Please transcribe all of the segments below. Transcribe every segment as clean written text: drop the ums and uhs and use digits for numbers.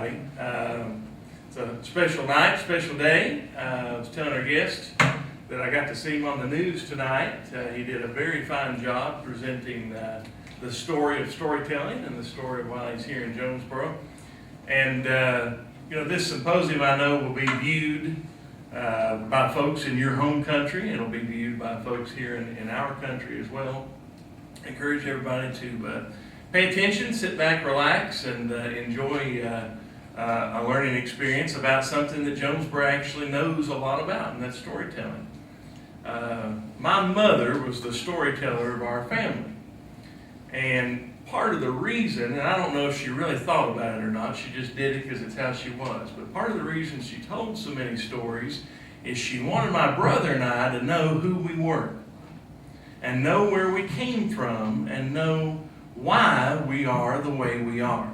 everybody. It's a special night, special day. I was telling our guest that I got to see him on the news tonight. He did a very fine job presenting the story of storytelling and the story of why he's here in Jonesborough. And this symposium, I know, will be viewed by folks in your home country. It'll be viewed by folks here in our country as well. I encourage everybody to pay attention, sit back, relax, and enjoy a learning experience about something that Jonesborough actually knows a lot about, and that's storytelling. My mother was the storyteller of our family. And part of the reason, and I don't know if she really thought about it or not, she just did it because it's how she was, but part of the reason she told so many stories is she wanted my brother and I to know who we were, and know where we came from, and know why we are the way we are.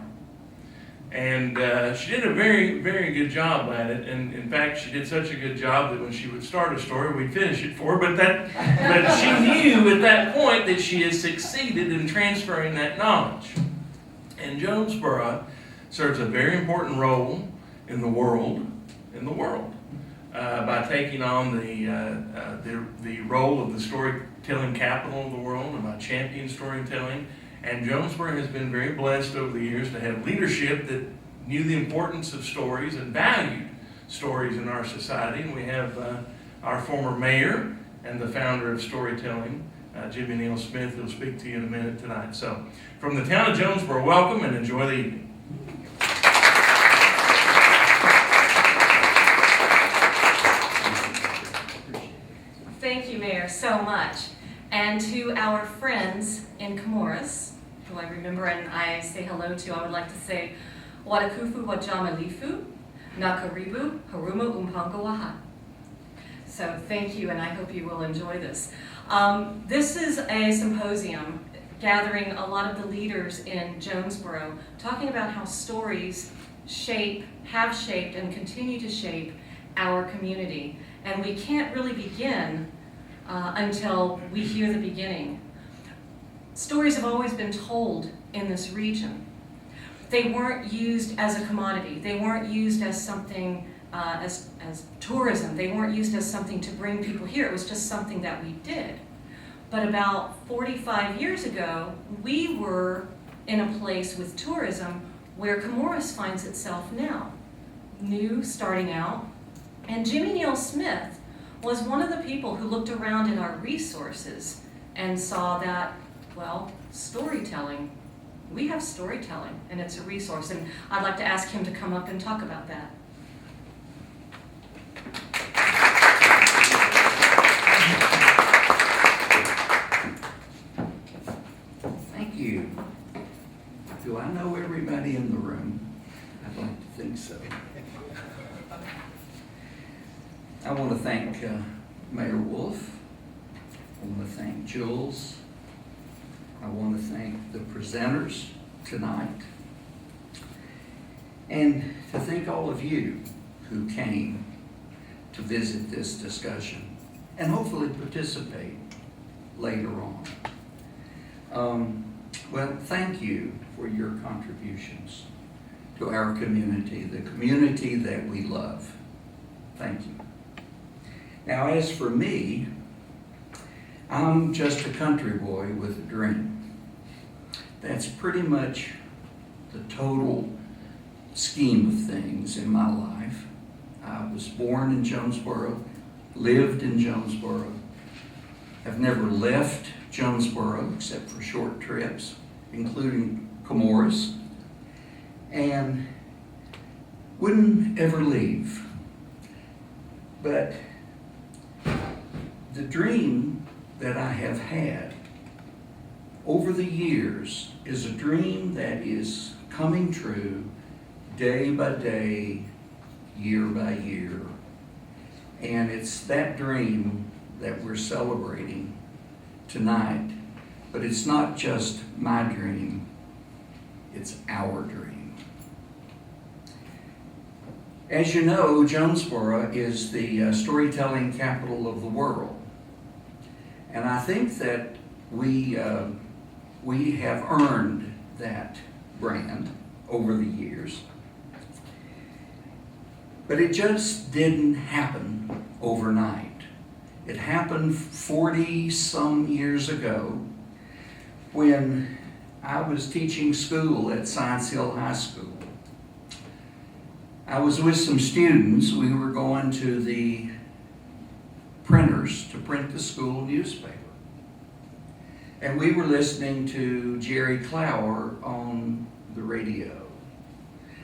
And she did a very, very good job at it. And in fact, she did such a good job that when she would start a story, we'd finish it for her. But she knew at that point that she had succeeded in transferring that knowledge. And Jonesborough serves a very important role in the world, by taking on the role of the storytelling capital of the world and by championing storytelling. And Jonesborough has been very blessed over the years to have leadership that knew the importance of stories and valued stories in our society. And we have our former mayor and the founder of storytelling, Jimmy Neal Smith, who will speak to you in a minute tonight. So, from the town of Jonesborough, welcome and enjoy the evening. Thank you, Mayor, so much. And to our friends in Comoros, who I remember and I say hello to, I would like to say, Watakufu Wajamalifu, Nakaribu, Haruma Umpangawaha. So thank you, and I hope you will enjoy this. This is a symposium gathering a lot of the leaders in Jonesborough, talking about how stories have shaped, and continue to shape our community. And we can't really begin until we hear the beginning. Stories have always been told in this region. They weren't used as a commodity. They weren't used as something, as tourism. They weren't used as something to bring people here. It was just something that we did. But about 45 years ago, we were in a place with tourism where Comoros finds itself now. New, starting out. And Jimmy Neal Smith was one of the people who looked around at our resources and saw that, well, storytelling. We have storytelling, and it's a resource. And I'd like to ask him to come up and talk about that. Thank you. Do I know everybody in the room? I'd like to think so. I want to thank Mayor Wolf. I want to thank Jules. I want to thank the presenters tonight. And to thank all of you who came to visit this discussion and hopefully participate later on. Well, thank you for your contributions to our community, the community that we love. Thank you. Now, as for me, I'm just a country boy with a dream. That's pretty much the total scheme of things in my life. I was born in Jonesborough, lived in Jonesborough. I've never left Jonesborough except for short trips, including Comoros, and wouldn't ever leave. But the dream that I have had over the years is a dream that is coming true day by day, year by year. And it's that dream that we're celebrating tonight. But it's not just my dream, it's our dream. As you know, Jonesborough is the storytelling capital of the world. And I think that we have earned that brand over the years. But it just didn't happen overnight. It happened 40-some years ago when I was teaching school at Science Hill High School. I was with some students. We were going to the printers to print the school newspaper. And we were listening to Jerry Clower on the radio.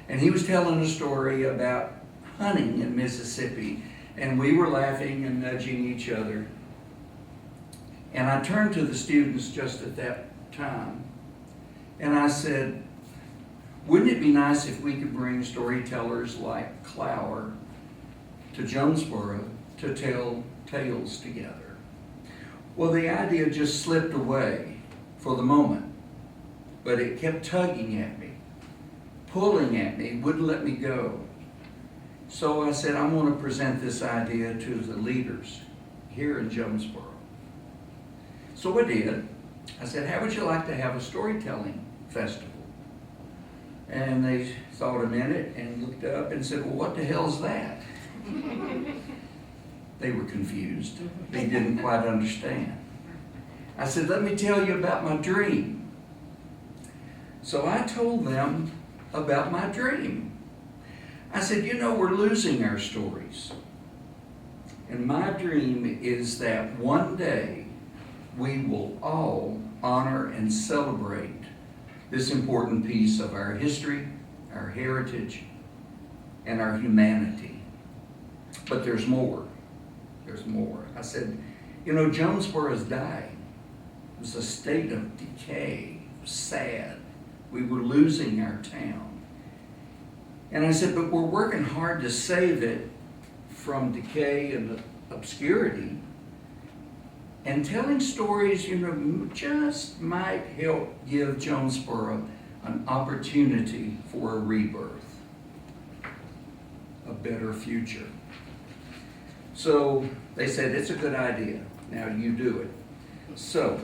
And he was telling a story about hunting in Mississippi. And we were laughing and nudging each other. And I turned to the students just at that time. And I said, wouldn't it be nice if we could bring storytellers like Clower to Jonesborough to tell tales together? Well, the idea just slipped away for the moment, but it kept tugging at me, pulling at me, wouldn't let me go. So I said, I'm going to present this idea to the leaders here in Jonesborough. So I did. I said, how would you like to have a storytelling festival? And they thought a minute and looked up and said, well, what the hell's that? They were confused. They didn't quite understand. I said, let me tell you about my dream. So I told them about my dream. I said, you know, we're losing our stories. And my dream is that one day we will all honor and celebrate this important piece of our history, our heritage, and our humanity. But there's more. There's more. I said, you know, Jonesborough is dying. It was a state of decay, sad. We were losing our town. And I said, but we're working hard to save it from decay and obscurity. And telling stories, you know, just might help give Jonesborough an opportunity for a rebirth, a better future. So they said, it's a good idea. Now you do it. So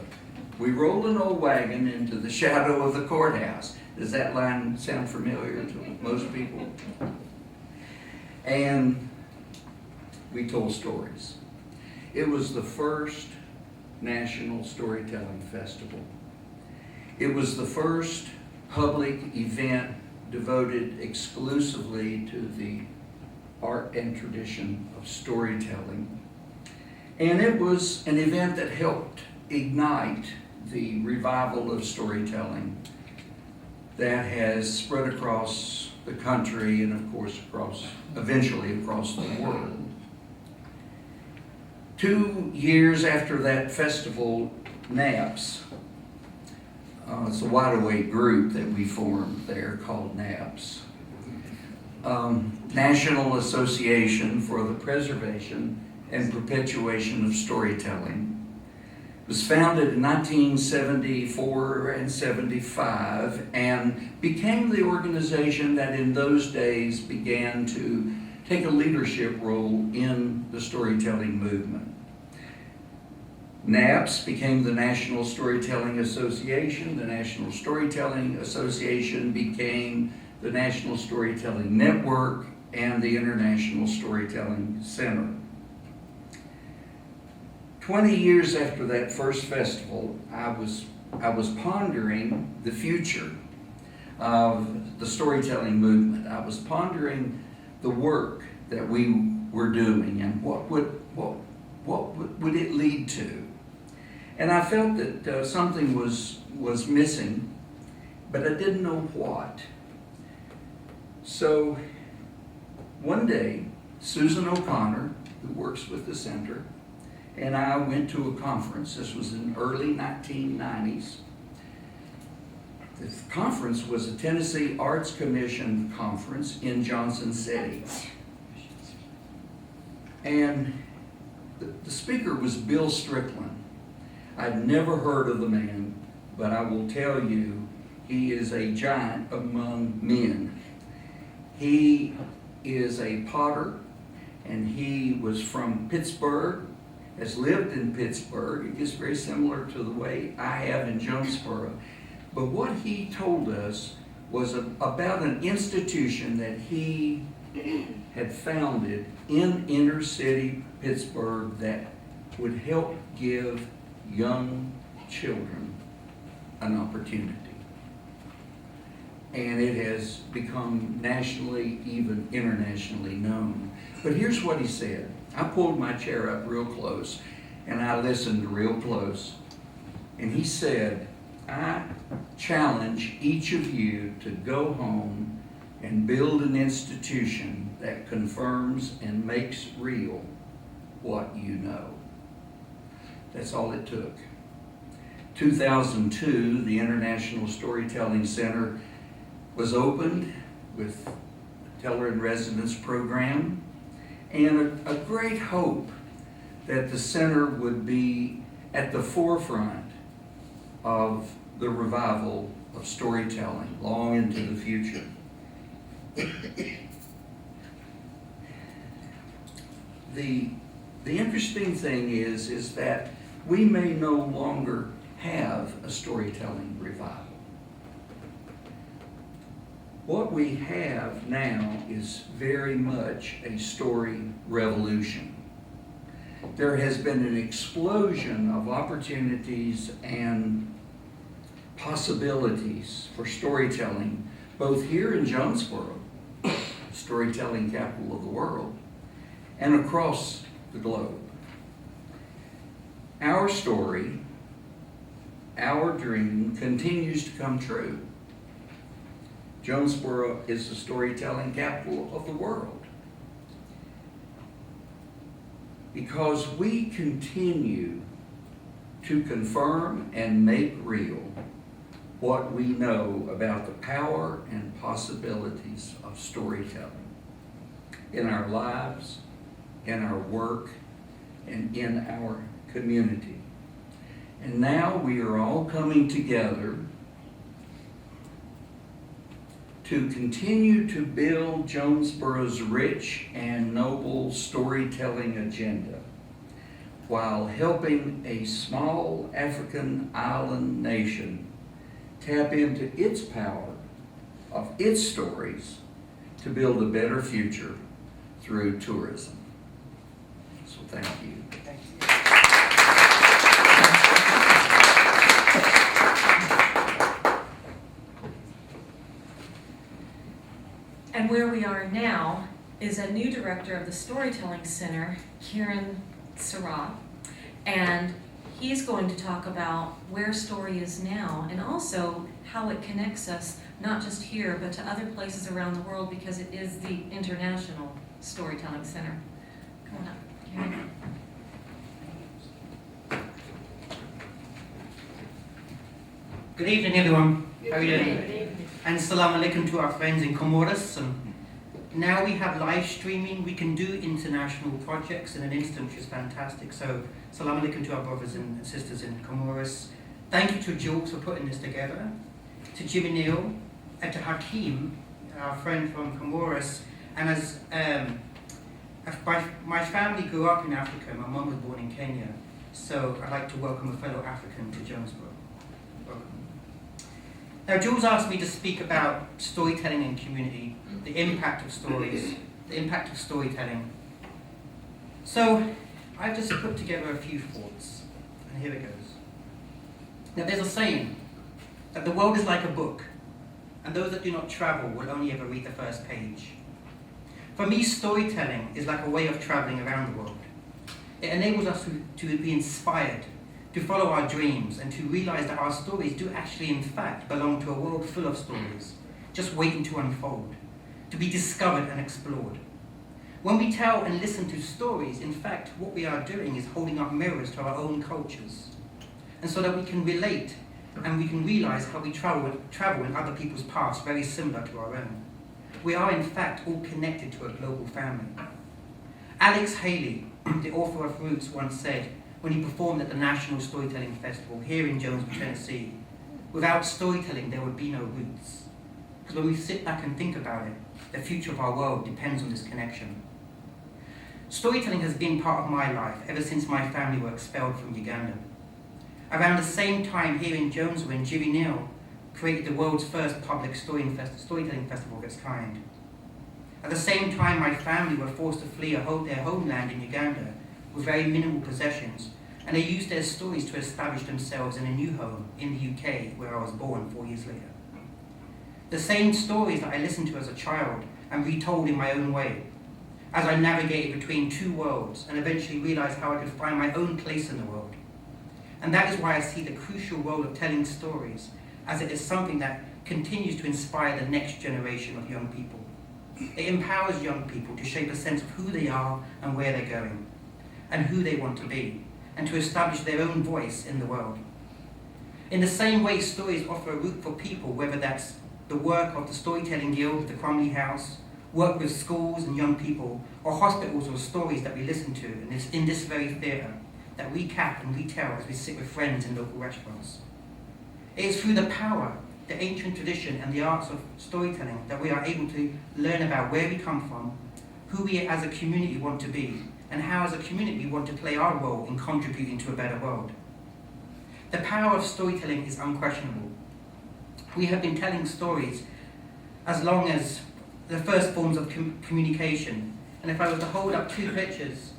we rolled an old wagon into the shadow of the courthouse. Does that line sound familiar to most people? And we told stories. It was the first National Storytelling Festival. It was the first public event devoted exclusively to the art and tradition of storytelling. And it was an event that helped ignite the revival of storytelling that has spread across the country and, of course, eventually across the world. 2 years after that festival, NAPS, it's a wide awake group that we formed there called NAPS, National Association for the Preservation and Perpetuation of Storytelling. It was founded in 1974 and 75 and became the organization that in those days began to take a leadership role in the storytelling movement. NAPS became the National Storytelling Association. The National Storytelling Association became the National Storytelling Network and the International Storytelling Center. 20 years after that first festival, I was pondering the future of the storytelling movement. I was pondering the work that we were doing and what would it lead to. And I felt that something was missing, but I didn't know what. So one day, Susan O'Connor, who works with the center, and I went to a conference. This was in early 1990s. The conference was a Tennessee Arts Commission conference in Johnson City. And the speaker was Bill Strickland. I'd never heard of the man, but I will tell you, he is a giant among men. He is a potter, and he was from Pittsburgh, has lived in Pittsburgh. It is very similar to the way I have in Jonesborough. But what he told us was about an institution that he had founded in inner city Pittsburgh that would help give young children an opportunity. And it has become nationally, even internationally known. But here's what he said. I pulled my chair up real close and I listened real close. And he said, I challenge each of you to go home and build an institution that confirms and makes real what you know. That's all it took. 2002, the International Storytelling Center was opened with a Teller in Residence program and a great hope that the center would be at the forefront of the revival of storytelling long into the future. The interesting thing is that we may no longer have a storytelling revival. What we have now is very much a story revolution. There has been an explosion of opportunities and possibilities for storytelling, both here in Jonesborough, storytelling capital of the world, and across the globe. Our story, our dream continues to come true. Jonesborough is the storytelling capital of the world because we continue to confirm and make real what we know about the power and possibilities of storytelling in our lives, in our work, and in our community. And now we are all coming together to continue to build Jonesborough's rich and noble storytelling agenda while helping a small African island nation tap into its power of its stories to build a better future through tourism. So thank you. Thank you. And where we are now is a new director of the Storytelling Center, Kiran, Sirah, and he's going to talk about where story is now and also how it connects us, not just here, but to other places around the world because it is the International Storytelling Center. Come on up, Kiran. Good evening, everyone. How are you doing? Good evening. And salam alaikum to our friends in Comoros. And now we have live streaming. We can do international projects in an instant, which is fantastic. So salam alaikum to our brothers and sisters in Comoros. Thank you to Jules for putting this together, to Jimmy Neal, and to Hakim, our friend from Comoros. And as my family grew up in Africa, my mum was born in Kenya, so I'd like to welcome a fellow African to Jonesborough. Welcome. Now, Jules asked me to speak about storytelling in community, the impact of stories, the impact of storytelling. So, I've just put together a few thoughts, and here it goes. Now, there's a saying that the world is like a book, and those that do not travel will only ever read the first page. For me, storytelling is like a way of traveling around the world. It enables us to be inspired, to follow our dreams, and to realize that our stories do actually, in fact, belong to a world full of stories, just waiting to unfold, to be discovered and explored. When we tell and listen to stories, in fact, what we are doing is holding up mirrors to our own cultures, and so that we can relate and we can realize how we travel in other people's paths very similar to our own. We are, in fact, all connected to a global family. Alex Haley, the author of Roots, once said, when he performed at the National Storytelling Festival here in Jonesborough, Tennessee, without storytelling, there would be no roots. Because when we sit back and think about it, the future of our world depends on this connection. Storytelling has been part of my life ever since my family were expelled from Uganda. Around the same time here in Jonesborough, Jimmy Neal created the world's first public storytelling festival of its kind. At the same time, my family were forced to flee their homeland in Uganda with very minimal possessions, and they used their stories to establish themselves in a new home in the UK, where I was born 4 years later. The same stories that I listened to as a child and retold in my own way, as I navigated between two worlds and eventually realized how I could find my own place in the world. And that is why I see the crucial role of telling stories, as it is something that continues to inspire the next generation of young people. It empowers young people to shape a sense of who they are and where they're going, and who they want to be, and to establish their own voice in the world. In the same way, stories offer a route for people, whether that's the work of the Storytelling Guild, the Cromley House, work with schools and young people, or hospitals, or stories that we listen to in this very theatre, that we cap and retell as we sit with friends in local restaurants. It is through the power, the ancient tradition, and the arts of storytelling that we are able to learn about where we come from, who we as a community want to be, and how as a community we want to play our role in contributing to a better world. The power of storytelling is unquestionable. We have been telling stories as long as the first forms of communication. And if I was to hold up two pictures,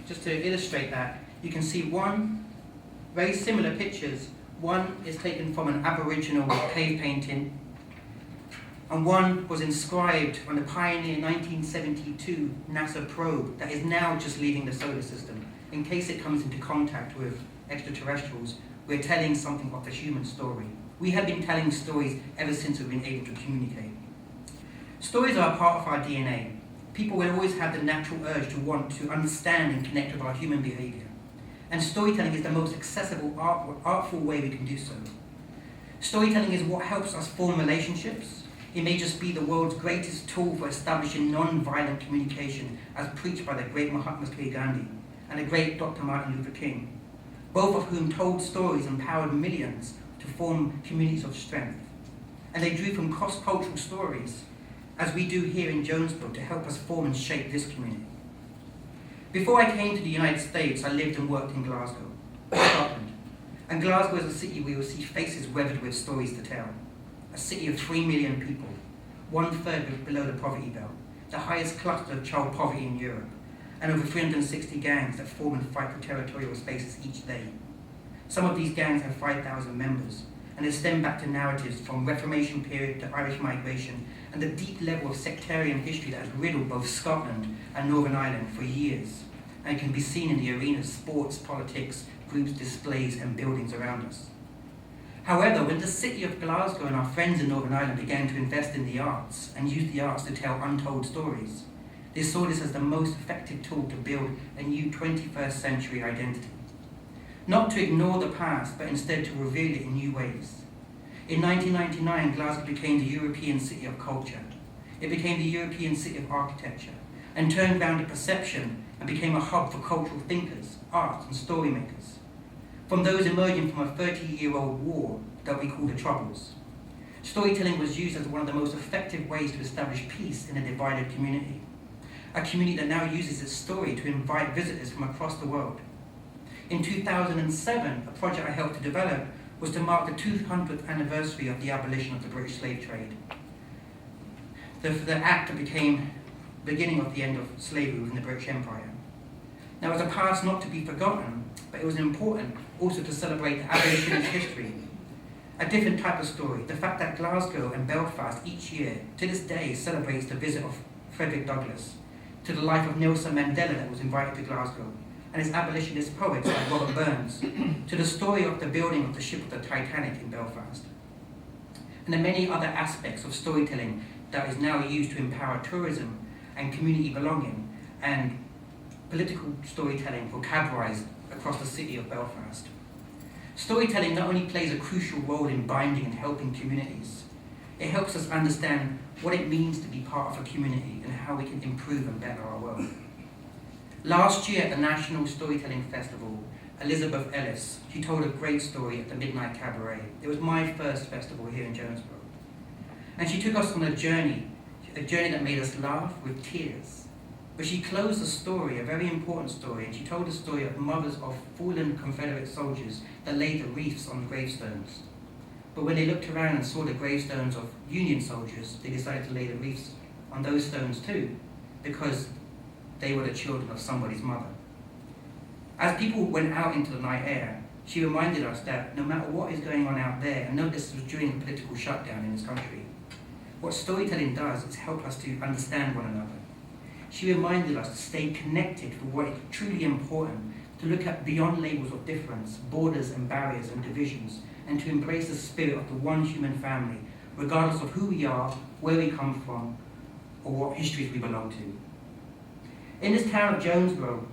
just to illustrate that, you can see one, very similar pictures. One is taken from an Aboriginal cave painting, and one was inscribed on the pioneer 1972 NASA probe that is now just leaving the solar system. In case it comes into contact with extraterrestrials, we're telling something of the human story. We have been telling stories ever since we've been able to communicate. Stories are a part of our DNA. People will always have the natural urge to want to understand and connect with our human behavior. And storytelling is the most accessible, artful way we can do so. Storytelling is what helps us form relationships. It may just be the world's greatest tool for establishing non-violent communication, as preached by the great Mahatma Gandhi and the great Dr. Martin Luther King, both of whom told stories and empowered millions to form communities of strength. And they drew from cross-cultural stories, as we do here in Jonesborough, to help us form and shape this community. Before I came to the United States, I lived and worked in Glasgow, Scotland. And Glasgow is a city where you'll see faces weathered with stories to tell. A city of 3 million people, 1/3 below the poverty belt, the highest cluster of child poverty in Europe, and over 360 gangs that form and fight for territorial spaces each day. Some of these gangs have 5,000 members, and they stem back to narratives from Reformation period to Irish migration, and the deep level of sectarian history that has riddled both Scotland and Northern Ireland for years. And it can be seen in the arena of sports, politics, groups, displays, and buildings around us. However, when the city of Glasgow and our friends in Northern Ireland began to invest in the arts and use the arts to tell untold stories, they saw this as the most effective tool to build a new 21st century identity. Not to ignore the past, but instead to reveal it in new ways. In 1999, Glasgow became the European City of Culture. It became the European City of Architecture, and turned round a perception and became a hub for cultural thinkers, arts, and story makers. From those emerging from a 30-year-old war that we call the Troubles. Storytelling was used as one of the most effective ways to establish peace in a divided community. A community that now uses its story to invite visitors from across the world. In 2007, a project I helped to develop was to mark the 200th anniversary of the abolition of the British slave trade. The act that became the beginning of the end of slavery within the British Empire. Now, it was a past not to be forgotten, but it was important also to celebrate the abolitionist history. A different type of story, the fact that Glasgow and Belfast each year, to this day, celebrates the visit of Frederick Douglass, to the life of Nelson Mandela that was invited to Glasgow, and his abolitionist poets like Robert Burns, to the story of the building of the ship of the Titanic in Belfast, and the many other aspects of storytelling that is now used to empower tourism and community belonging, and political storytelling for cab rides across the city of Belfast. Storytelling not only plays a crucial role in binding and helping communities, it helps us understand what it means to be part of a community and how we can improve and better our world. Last year at the National Storytelling Festival, Elizabeth Ellis, she told a great story at the Midnight Cabaret. It was my first festival here in Jonesborough. And she took us on a journey that made us laugh with tears. But she closed the story, a very important story, and she told the story of mothers of fallen Confederate soldiers that laid the wreaths on gravestones. But when they looked around and saw the gravestones of Union soldiers, they decided to lay the wreaths on those stones too, because they were the children of somebody's mother. As people went out into the night air, she reminded us that no matter what is going on out there, and note this was during the political shutdown in this country, what storytelling does is help us to understand one another. She reminded us to stay connected for what is truly important, to look at beyond labels of difference, borders and barriers and divisions, and to embrace the spirit of the one human family, regardless of who we are, where we come from, or what histories we belong to. In this town of Jonesborough,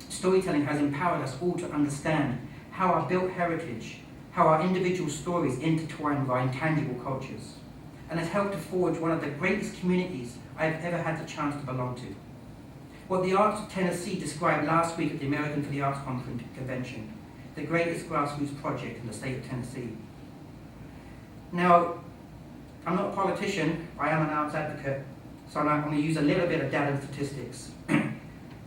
storytelling has empowered us all to understand how our built heritage, how our individual stories intertwine with our intangible cultures, and has helped to forge one of the greatest communities I've ever had the chance to belong to. What the Arts of Tennessee described last week at the American for the Arts Convention, the greatest grassroots project in the state of Tennessee. Now, I'm not a politician, I am an arts advocate, so I'm going to use a little bit of data and statistics.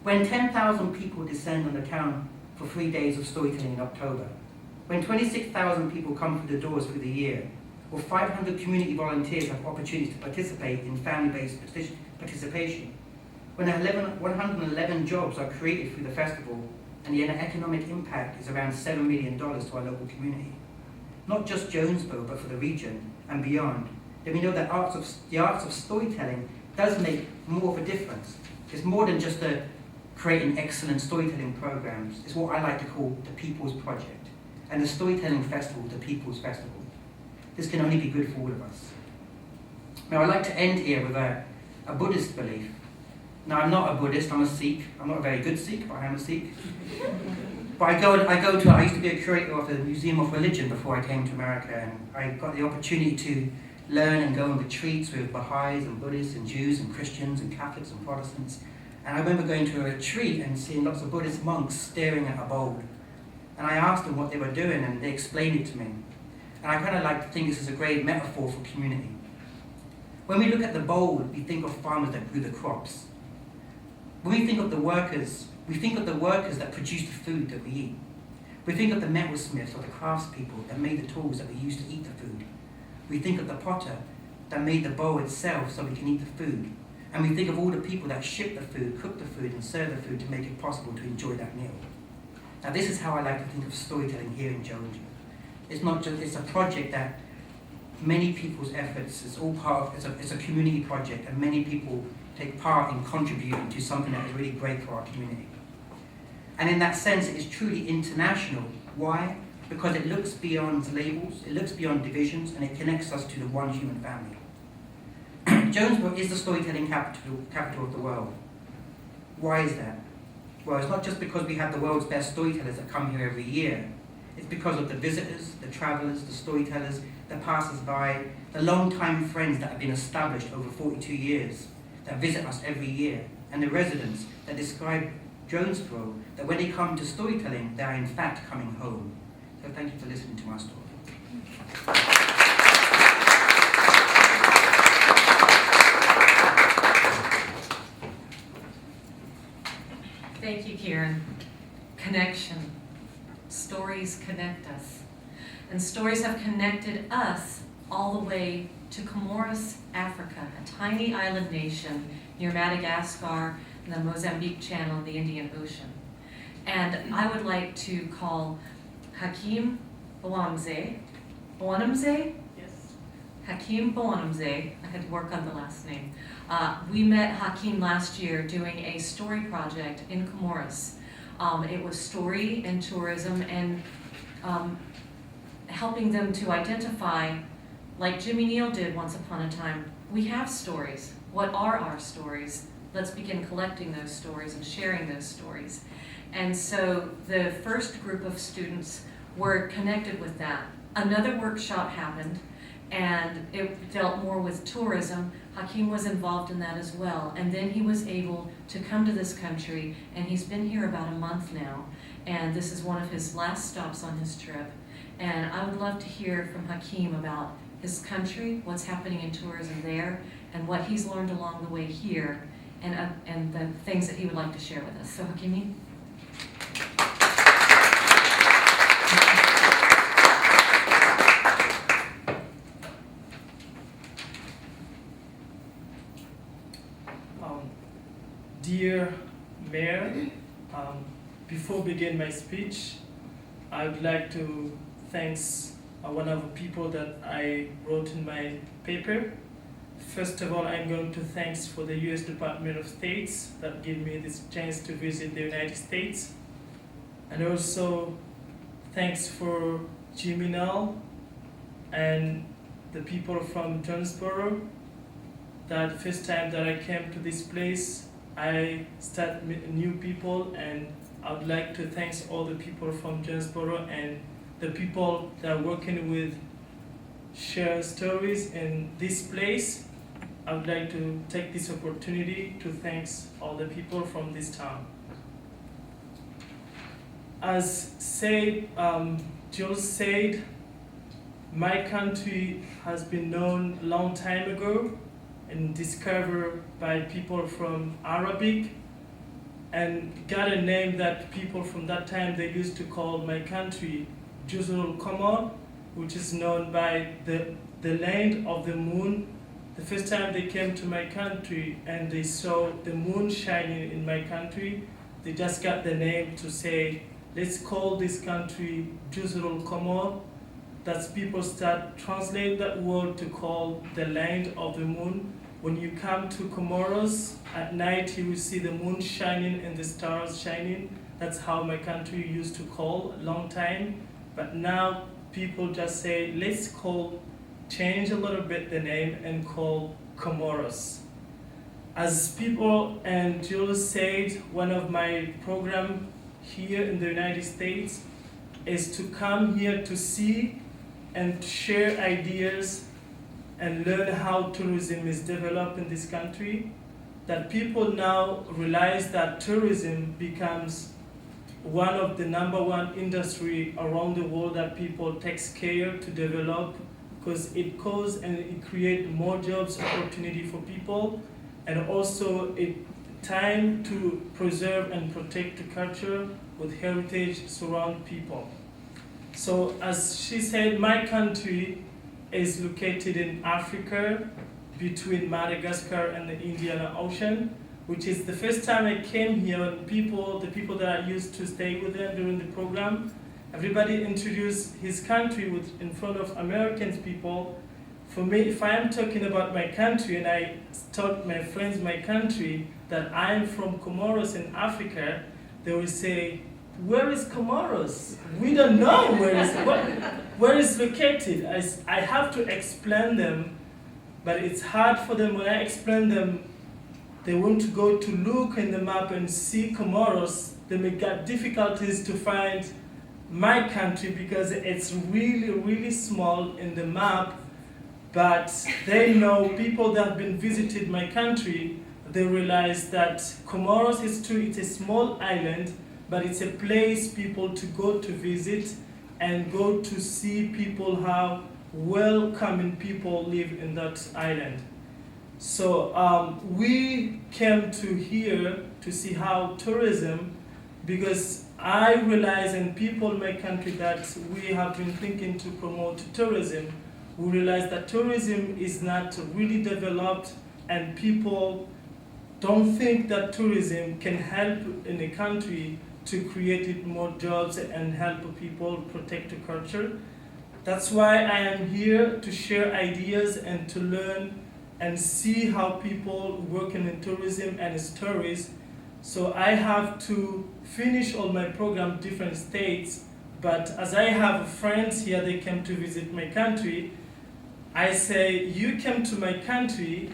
When 10,000 people descend on the town for 3 days of storytelling in October, when 26,000 people come through the doors through the year, or 500 community volunteers have opportunities to participate in family-based participation, when 111 jobs are created through the festival, and the economic impact is around $7 million to our local community, not just Jonesborough, but for the region and beyond, then we know that the arts of storytelling does make more of a difference. It's more than just creating excellent storytelling programs. It's what I like to call the People's Project, and the Storytelling Festival, the People's Festival. This can only be good for all of us. Now, I'd like to end here with a Buddhist belief. Now, I'm not a Buddhist, I'm a Sikh. I'm not a very good Sikh, but I am a Sikh. But I used to be a curator of the Museum of Religion before I came to America, and I got the opportunity to learn and go on retreats with Baha'is and Buddhists and Jews and Christians and Catholics and Protestants. And I remember going to a retreat and seeing lots of Buddhist monks staring at a bowl. And I asked them what they were doing, and they explained it to me. And I kind of like to think this is a great metaphor for community. When we look at the bowl, we think of farmers that grew the crops. When we think of the workers, we think of the workers that produce the food that we eat. We think of the metalsmiths or the craftspeople that made the tools that we use to eat the food. We think of the potter that made the bowl itself so we can eat the food. And we think of all the people that ship the food, cook the food, and serve the food to make it possible to enjoy that meal. Now, this is how I like to think of storytelling here in Jonesborough. It's not just, it's a project that many people's efforts, it's all part of, it's a community project, and many people take part in contributing to something that is really great for our community. And in that sense, it is truly international. Why? Because it looks beyond labels, it looks beyond divisions, and it connects us to the one human family. Jonesborough is the storytelling capital of the world. Why is that? Well, it's not just because we have the world's best storytellers that come here every year. It's because of the visitors, the travelers, the storytellers, the passers-by, the long-time friends that have been established over 42 years, that visit us every year, and the residents that describe Jonesborough, that when they come to storytelling, they are in fact coming home. So thank you for listening to my story. Thank you, Kiran. Connection. Stories connect us. And stories have connected us all the way to Comoros, Africa, a tiny island nation near Madagascar and the Mozambique Channel in the Indian Ocean. And I would like to call Hakim Boinamze. Boinamze? Yes. Hakim Boinamze. I had to work on the last name. We met Hakim last year doing a story project in Comoros. It was story and tourism and helping them to identify, like Jimmy Neal did once upon a time, we have stories. What are our stories? Let's begin collecting those stories and sharing those stories. And so the first group of students were connected with that. Another workshop happened, and it dealt more with tourism. Hakim was involved in that as well. And then he was able to come to this country, and he's been here about a month now. And this is one of his last stops on his trip. And I would love to hear from Hakim about his country, what's happening in tourism there, and what he's learned along the way here, and the things that he would like to share with us. So Hakim. Dear Mayor, before begin my speech, I would like to thank one of the people that I wrote in my paper. First of all, I'm going to thank for the U.S. Department of State that gave me this chance to visit the United States. And also thanks for Jimmy Null and the people from Jonesborough. That first time that I came to this place, I started meeting new people, and I would like to thank all the people from Jonesborough and the people that are working with share stories in this place. I would like to take this opportunity to thank all the people from this town. As said, Jules said, my country has been known a long time ago and discovered by people from Arabic, and got a name that people from that time they used to call my country Juzul Qamar, which is known by the land of the moon. The first time they came to my country and they saw the moon shining in my country, they just got the name to say, let's call this country Juzul Qamar. That's people start translate that word to call the land of the moon. When you come to Comoros at night, you will see the moon shining and the stars shining. That's how my country used to call a long time. But now people just say, let's change a little bit the name and call Comoros. As people and Jules said, one of my program here in the United States is to come here to see and share ideas and learn how tourism is developed in this country. That people now realize that tourism becomes one of the #1 industry around the world that people takes care to develop, because it causes and it creates more jobs opportunity for people, and also it time to preserve and protect the culture with heritage surround people. So as she said, my country is located in Africa between Madagascar and the Indian Ocean, which is the first time I came here, and the people that I used to stay with them during the program, everybody introduced his country in front of American people. For me, if I am talking about my country and I taught my friends my country, that I am from Comoros in Africa, they will say, where is Comoros? We don't know where it's located. I have to explain them, but it's hard for them. When I explain them, they want to go to look in the map and see Comoros. They may get difficulties to find my country because it's really, really small in the map, but they know people that have been visited my country, they realize that Comoros is true, it's a small island, but it's a place people to go to visit and go to see people how welcoming people live in that island. So we came to here to see how tourism, because I realize, and people in my country that we have been thinking to promote tourism, we realize that tourism is not really developed, and people don't think that tourism can help in a country to create more jobs and help people protect the culture. That's why I am here to share ideas and to learn and see how people working in tourism and stories. So I have to finish all my program different states, but as I have friends here, they came to visit my country, I say, you came to my country,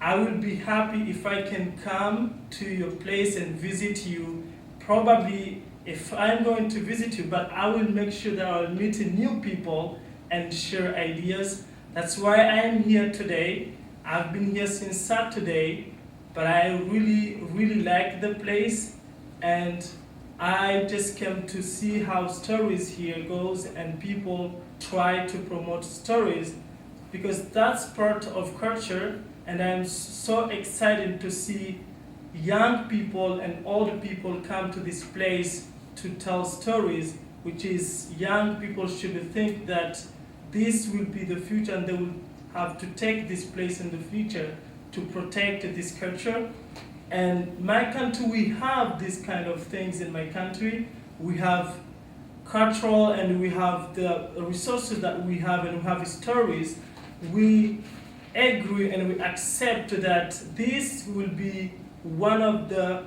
I will be happy if I can come to your place and visit you. Probably if I'm going to visit you, but I will make sure that I'll meet new people and share ideas. That's why I am here today. I've been here since Saturday, but I really, really like the place, and I just came to see how stories here goes, and people try to promote stories, because that's part of culture, and I'm so excited to see young people and older people come to this place to tell stories, which is young people should think that this will be the future, and they will have to take this place in the future to protect this culture. And my country, we have these kind of things in my country. We have cultural and we have the resources that we have and we have stories. We agree and we accept that this will be one of the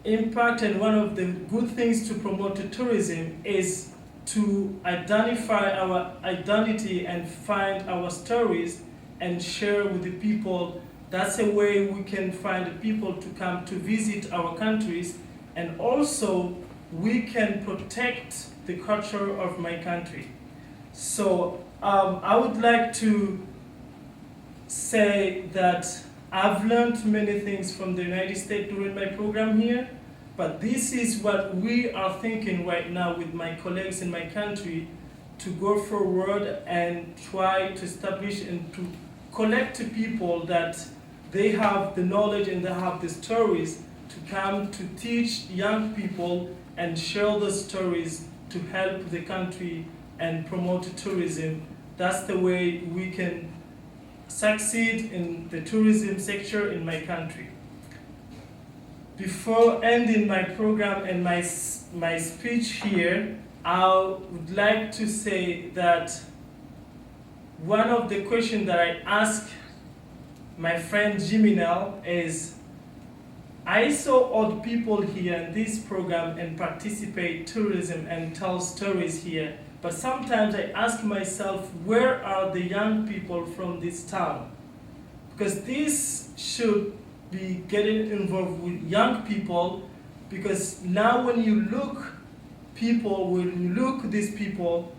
impact and one of the good things to promote tourism is to identify our identity and find our stories and share with the people. That's a way we can find people to come to visit our countries, and also we can protect the culture of my country. So I would like to say that I've learned many things from the United States during my program here, but this is what we are thinking right now with my colleagues in my country, to go forward and try to establish and to collect people that they have the knowledge and they have the stories to come to teach young people and share the stories to help the country and promote tourism. That's the way we can succeed in the tourism sector in my country. Before ending my program and my speech here, I would like to say that one of the questions that I asked my friend Jiminel is, I saw old people here in this program and participate tourism and tell stories here, but sometimes I ask myself, where are the young people from this town? Because this should be getting involved with young people, because now when you look these people,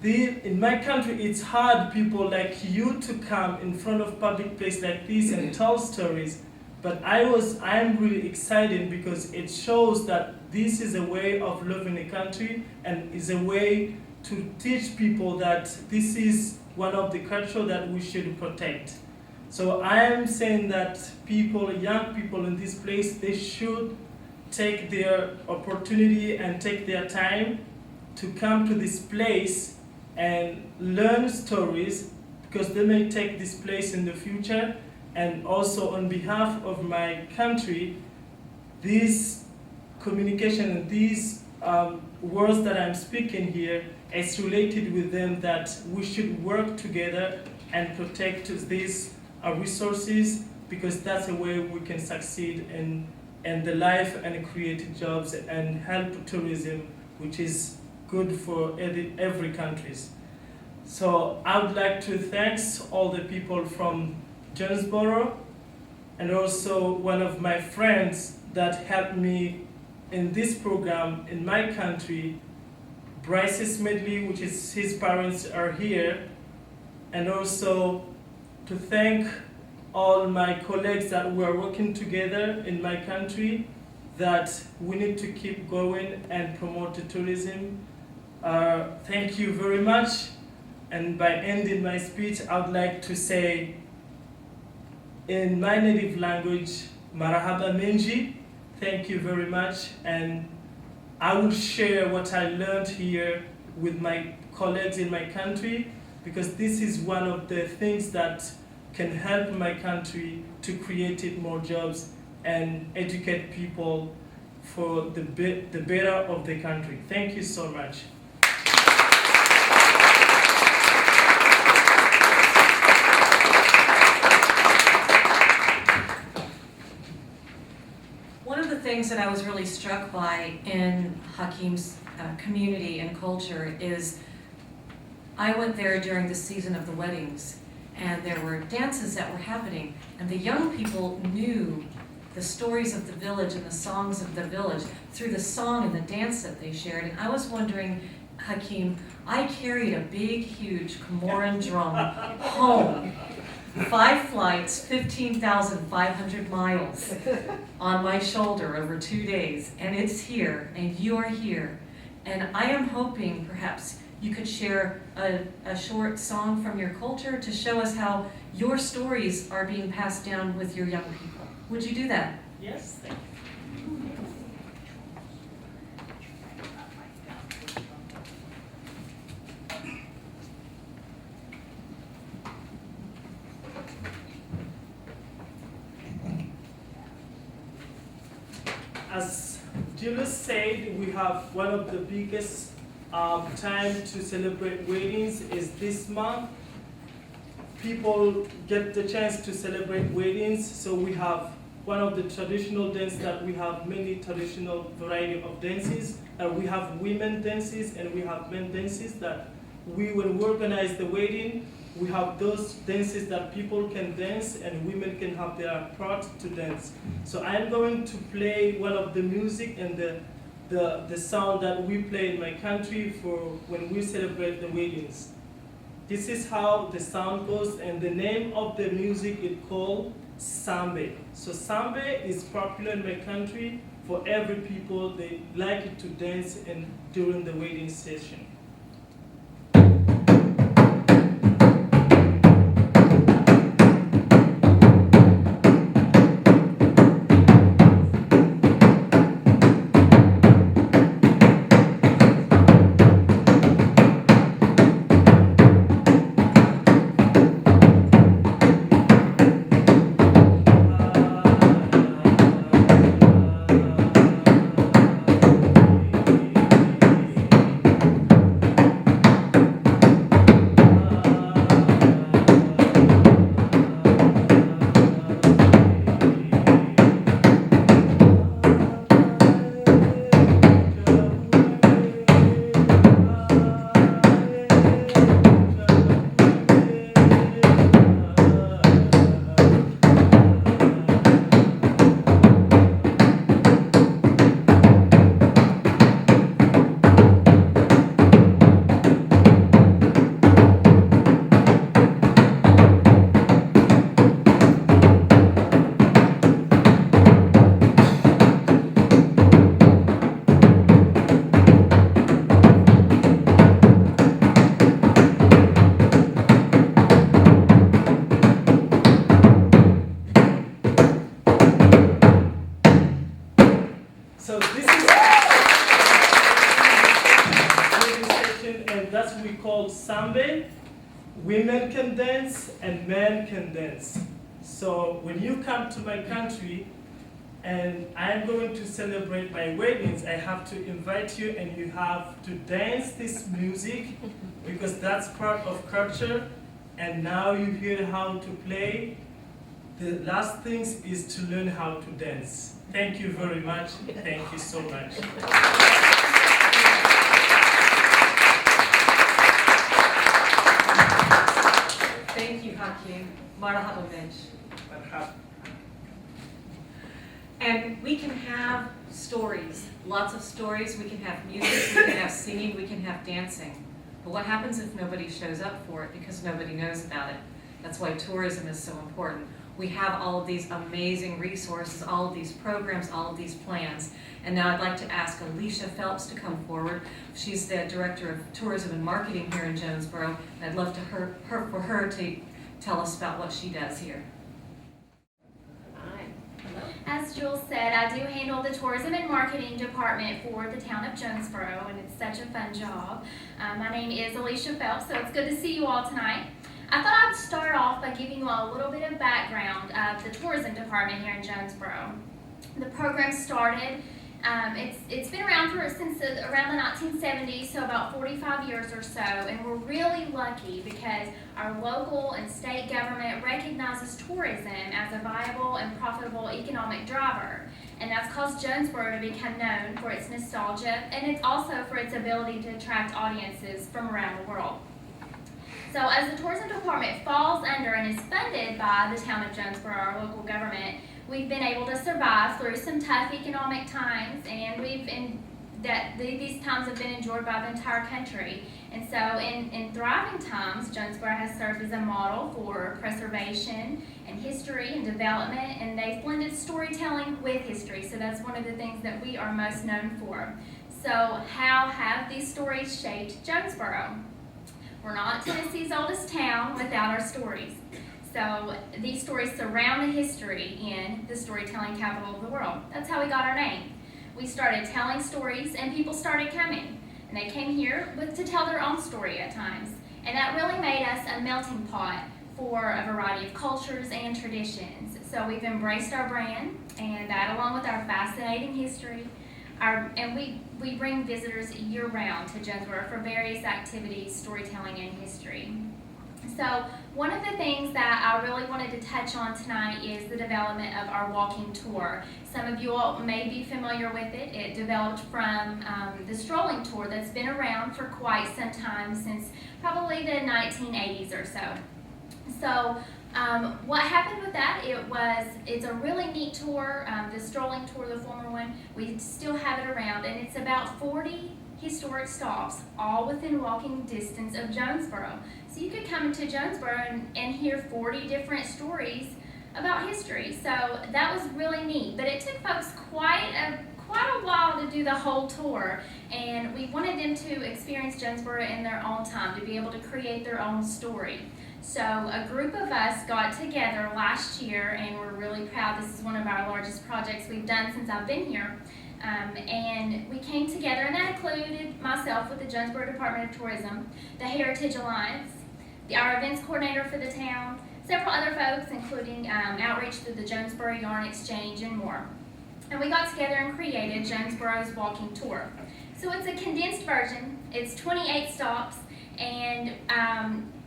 in my country, it's hard people like you to come in front of public place like this and tell stories. But I'm really excited because it shows that this is a way of loving the country and is a way to teach people that this is one of the culture that we should protect. So I am saying that young people in this place, they should take their opportunity and take their time to come to this place and learn stories, because they may take this place in the future. And also on behalf of my country, this communication and these words that I'm speaking here is related with them, that we should work together and protect these resources, because that's a way we can succeed in the life and create jobs and help tourism, which is good for every country. So I would like to thank all the people from Jonesborough, and also one of my friends that helped me in this program in my country, Bryce Smedley, which is his parents are here, and also to thank all my colleagues that were working together in my country, that we need to keep going and promote the tourism. Thank you very much. And by ending my speech, I would like to say, in my native language, Marahaba Menji, thank you very much. And I will share what I learned here with my colleagues in my country, because this is one of the things that can help my country to create more jobs and educate people for the better of the country. Thank you so much. One of the things that I was really struck by in Hakim's community and culture is, I went there during the season of the weddings, and there were dances that were happening, and the young people knew the stories of the village and the songs of the village through the song and the dance that they shared. And I was wondering, Hakim, I carried a big, huge Comoran drum home, 5 flights, 15,500 miles on my shoulder over 2 days, and it's here, and you are here. And I am hoping perhaps you could share a short song from your culture to show us how your stories are being passed down with your young people. Would you do that? Yes, thank you. as Julius said, we have one of the biggest time to celebrate weddings is this month. People get the chance to celebrate weddings, so we have one of the traditional dances that we have many traditional variety of dances. We have women dances and we have men dances that when we organize the wedding, we have those dances that people can dance and women can have their part to dance. So I'm going to play one of the music and the sound that we play in my country for when we celebrate the weddings. This is how the sound goes, and the name of the music is called Sambe. So Sambe is popular in my country for every people. They like it to dance during the wedding session. Women can dance and men can dance. So when you come to my country and I'm going to celebrate my weddings, I have to invite you and you have to dance this music because that's part of culture. And now you hear how to play. The last thing is to learn how to dance. Thank you very much. Thank you so much. Thank you, Hakim. Marhaba bench. And we can have stories, lots of stories. We can have music, we can have singing, we can have dancing. But what happens if nobody shows up for it because nobody knows about it? That's why tourism is so important. We have all of these amazing resources, all of these programs, all of these plans. And now I'd like to ask Alicia Phelps to come forward. She's the Director of Tourism and Marketing here in Jonesborough. And I'd love for her to tell us about what she does here. As Jules said, I do handle the tourism and marketing department for the town of Jonesborough, and it's such a fun job. My name is Alicia Phelps, so it's good to see you all tonight. I thought I'd start off by giving you all a little bit of background of the tourism department here in Jonesborough. The program started, it's been around since around the 1970s, so about 45 years or so, and we're really lucky because our local and state government recognizes tourism as a viable and profitable economic driver. And that's caused Jonesborough to become known for its nostalgia, and it's also for its ability to attract audiences from around the world. So as the tourism department falls under and is funded by the town of Jonesborough, our local government, we've been able to survive through some tough economic times, and these times have been enjoyed by the entire country. And so in thriving times, Jonesborough has served as a model for preservation and history and development, and they've blended storytelling with history. So that's one of the things that we are most known for. So how have these stories shaped Jonesborough? We're not Tennessee's oldest town without our stories. So these stories surround the history in the storytelling capital of the world. That's how we got our name. We started telling stories and people started coming. And they came here to tell their own story at times. And that really made us a melting pot for a variety of cultures and traditions. So we've embraced our brand, and that along with our fascinating history, and we bring visitors year-round to Jonesborough for various activities, storytelling, and history. So one of the things that I really wanted to touch on tonight is the development of our walking tour. Some of you all may be familiar with it. It developed from the strolling tour that's been around for quite some time, since probably the 1980s or so. So what happened with that, it's a really neat tour, the strolling tour, the former one, we still have it around, and it's about 40 historic stops, all within walking distance of Jonesborough. So you could come into Jonesborough and hear 40 different stories about history. So that was really neat, but it took folks quite a while to do the whole tour, and we wanted them to experience Jonesborough in their own time, to be able to create their own story. So a group of us got together last year, and we're really proud. This is one of our largest projects we've done since I've been here. And we came together, and that included myself with the Jonesborough Department of Tourism, the Heritage Alliance, our events coordinator for the town, several other folks, including outreach through the Jonesborough Yarn Exchange and more. And we got together and created Jonesborough's Walking Tour. So it's a condensed version. It's 28 stops, and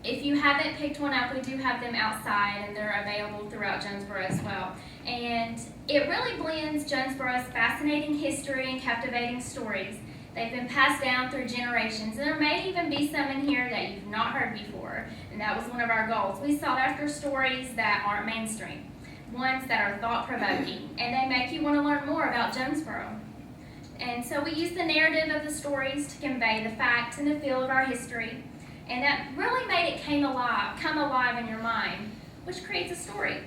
if you haven't picked one up, we do have them outside, and they're available throughout Jonesborough as well. And it really blends Jonesborough's fascinating history and captivating stories. They've been passed down through generations, and there may even be some in here that you've not heard before, and that was one of our goals. We sought after stories that aren't mainstream, ones that are thought-provoking, and they make you want to learn more about Jonesborough. And so we use the narrative of the stories to convey the facts and the feel of our history, and that really made it come alive in your mind, which creates a story.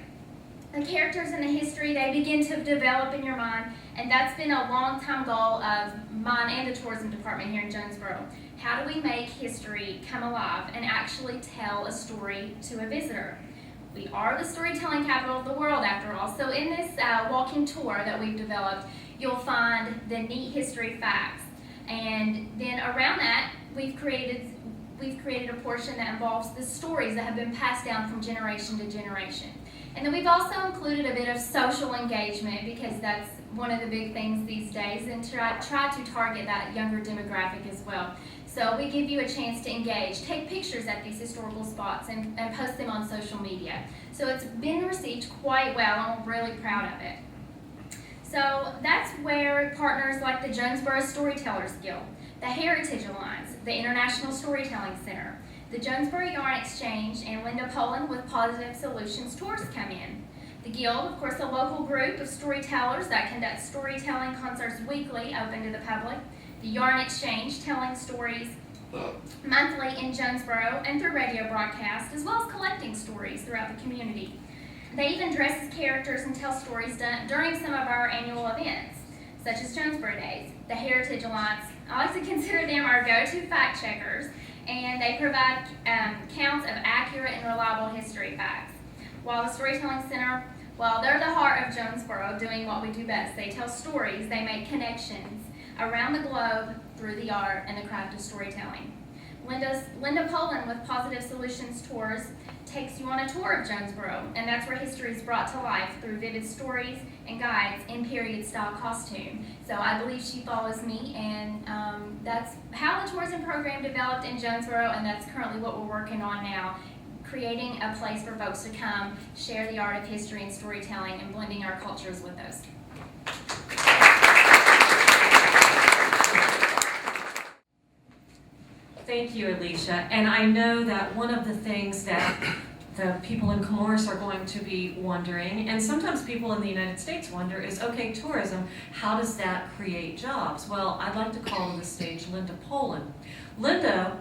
The characters and the history, they begin to develop in your mind, and that's been a long-time goal of mine and the tourism department here in Jonesborough. How do we make history come alive and actually tell a story to a visitor? We are the storytelling capital of the world, after all. So in this walking tour that we've developed, you'll find the neat history facts. And then around that, we've created a portion that involves the stories that have been passed down from generation to generation. And then we've also included a bit of social engagement, because that's one of the big things these days, and try to target that younger demographic as well. So we give you a chance to engage, take pictures at these historical spots, and post them on social media. So it's been received quite well, and we're really proud of it. So that's where partners like the Jonesborough Storytellers Guild, the Heritage Alliance, the International Storytelling Center, the Jonesborough Yarn Exchange, and Linda Poland with Positive Solutions Tours come in. The Guild, of course, a local group of storytellers that conducts storytelling concerts weekly, open to the public. The Yarn Exchange, telling stories monthly in Jonesborough and through radio broadcast, as well as collecting stories throughout the community. They even dress as characters and tell stories during some of our annual events, such as Jonesborough Days. The Heritage Alliance, I like to consider them our go-to fact checkers, and they provide counts of accurate and reliable history facts. While the Storytelling Center, well, they're the heart of Jonesborough, doing what we do best. They tell stories, they make connections around the globe through the art and the craft of storytelling. Linda Poland with Positive Solutions Tours takes you on a tour of Jonesborough, and that's where history is brought to life through vivid stories and guides in period-style costume. So I believe she follows me, and that's how the tourism program developed in Jonesborough, and that's currently what we're working on now, creating a place for folks to come, share the art of history and storytelling, and blending our cultures with those. Thank you, Alicia. And I know that one of the things that the people in Comoros are going to be wondering, and sometimes people in the United States wonder, is, okay, tourism, how does that create jobs? Well, I'd like to call to the stage Linda Poland. Linda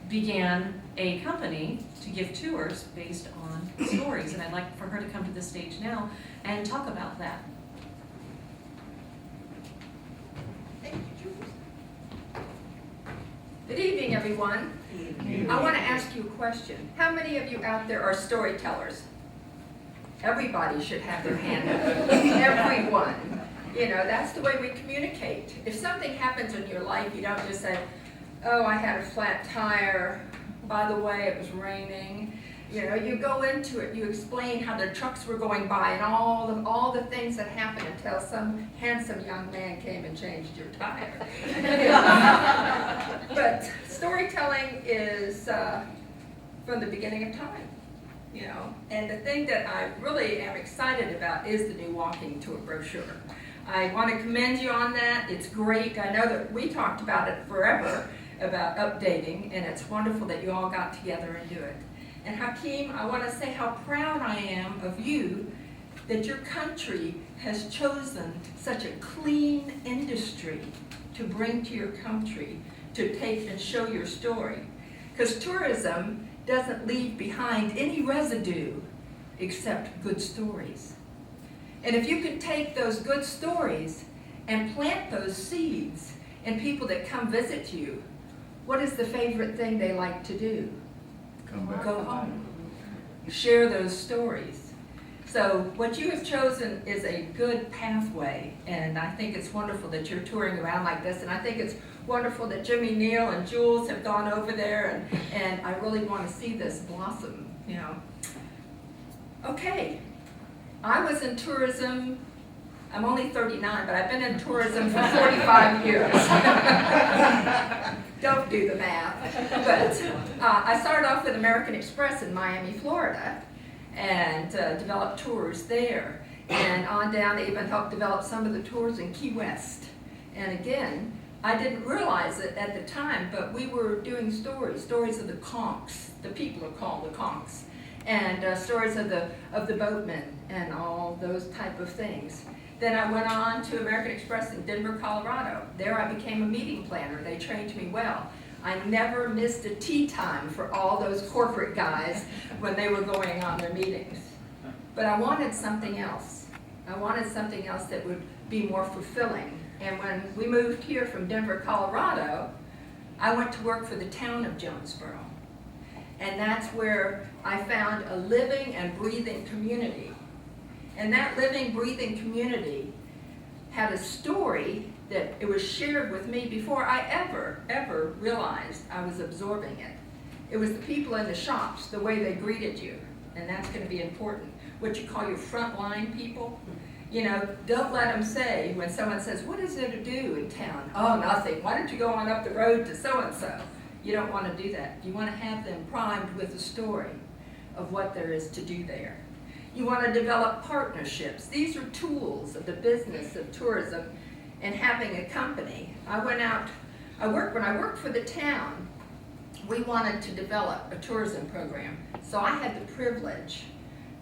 began a company to give tours based on stories, and I'd like for her to come to the stage now and talk about that. Good evening, everyone. I want to ask you a question. How many of you out there are storytellers? Everybody should have their hand up. Everyone. You know, that's the way we communicate. If something happens in your life, you don't just say, oh, I had a flat tire. By the way, it was raining. You know, you go into it, you explain how the trucks were going by and all the things that happened until some handsome young man came and changed your tire. But storytelling is from the beginning of time, you know. And the thing that I really am excited about is the new walking tour brochure. I want to commend you on that. It's great. I know that we talked about it forever, about updating, and it's wonderful that you all got together and do it. And Hakim, I want to say how proud I am of you that your country has chosen such a clean industry to bring to your country to take and show your story. Because tourism doesn't leave behind any residue except good stories. And if you could take those good stories and plant those seeds in people that come visit you, what is the favorite thing they like to do? Go home. Share those stories. So what you have chosen is a good pathway, and I think it's wonderful that you're touring around like this, and I think it's wonderful that Jimmy, Neal, and Jules have gone over there, and I really want to see this blossom, you know. Okay, I was in tourism, I'm only 39, but I've been in tourism for 45 years. Don't do the math. But I started off with American Express in Miami, Florida, and developed tours there. And on down, I even helped develop some of the tours in Key West. And again, I didn't realize it at the time, but we were doing stories of the conchs. The people are called the conchs. And stories of the boatmen and all those type of things. Then I went on to American Express in Denver, Colorado. There I became a meeting planner. They trained me well. I never missed a tea time for all those corporate guys when they were going on their meetings. But I wanted something else. I wanted something else that would be more fulfilling. And when we moved here from Denver, Colorado, I went to work for the town of Jonesborough. And that's where I found a living and breathing community. And that living, breathing community had a story that it was shared with me before I ever realized I was absorbing it. It was the people in the shops, the way they greeted you. And that's going to be important. What you call your frontline people. You know, don't let them say, when someone says, what is there to do in town? Oh, nothing. Why don't you go on up the road to so-and-so? You don't want to do that. You want to have them primed with a story of what there is to do there. You want to develop partnerships. These are tools of the business of tourism and having a company. When I worked for the town, we wanted to develop a tourism program. So I had the privilege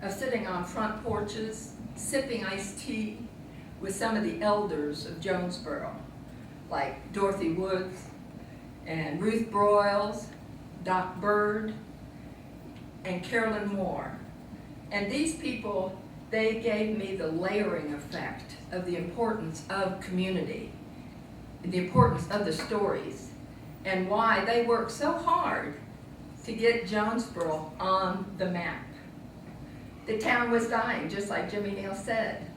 of sitting on front porches, sipping iced tea with some of the elders of Jonesborough, like Dorothy Woods and Ruth Broyles, Doc Bird, and Carolyn Moore. And these people, they gave me the layering effect of the importance of community, the importance of the stories, and why they worked so hard to get Jonesborough on the map. The town was dying, just like Jimmy Neal said,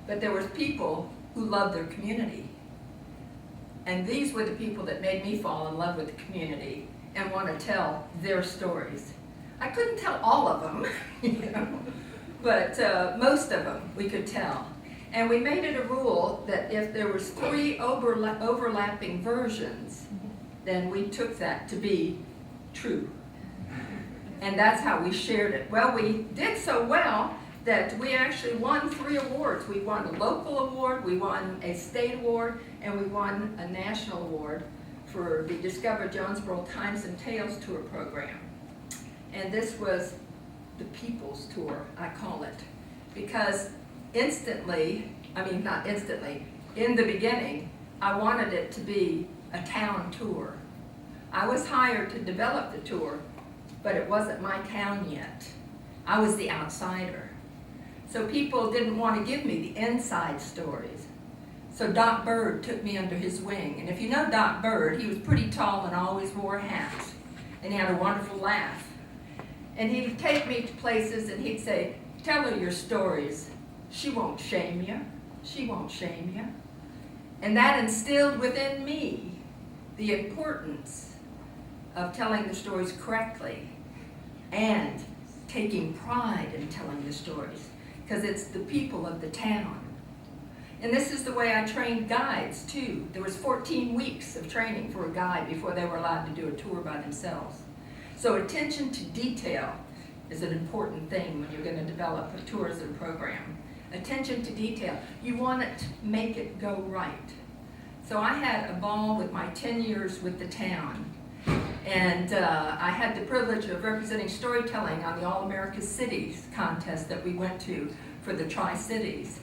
but there was people who loved their community. And these were the people that made me fall in love with the community and want to tell their stories. I couldn't tell all of them, you know, but most of them we could tell. And we made it a rule that if there was 3 overlapping versions, then we took that to be true. And that's how we shared it. Well, we did so well that we actually won 3 awards. We won a local award, we won a state award, and we won a national award for the Discover Jonesborough Times and Tales tour program. And this was the people's tour, I call it, because in the beginning, I wanted it to be a town tour. I was hired to develop the tour, but it wasn't my town yet. I was the outsider. So people didn't want to give me the inside stories. So Doc Bird took me under his wing. And if you know Doc Bird, he was pretty tall and always wore a hat. And he had a wonderful laugh. And he'd take me to places and he'd say, tell her your stories. She won't shame you. She won't shame you. And that instilled within me the importance of telling the stories correctly and taking pride in telling the stories, because it's the people of the town. And this is the way I trained guides too. There was 14 weeks of training for a guide before they were allowed to do a tour by themselves. So attention to detail is an important thing when you're going to develop a tourism program. Attention to detail. You want it to make it go right. So I had a ball with my 10 years with the town. And I had the privilege of representing storytelling on the All-America Cities contest that we went to for the Tri-Cities.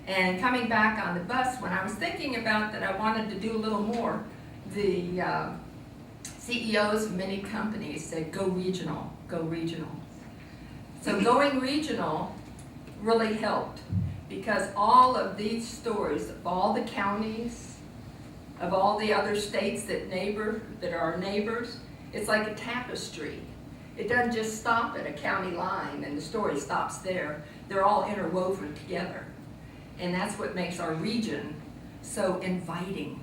And coming back on the bus, when I was thinking about that I wanted to do a little more, the CEOs of many companies said, go regional, go regional. So going regional really helped, because all of these stories of all the counties, of all the other states that are our neighbors, it's like a tapestry. It doesn't just stop at a county line and the story stops there. They're all interwoven together. And that's what makes our region so inviting.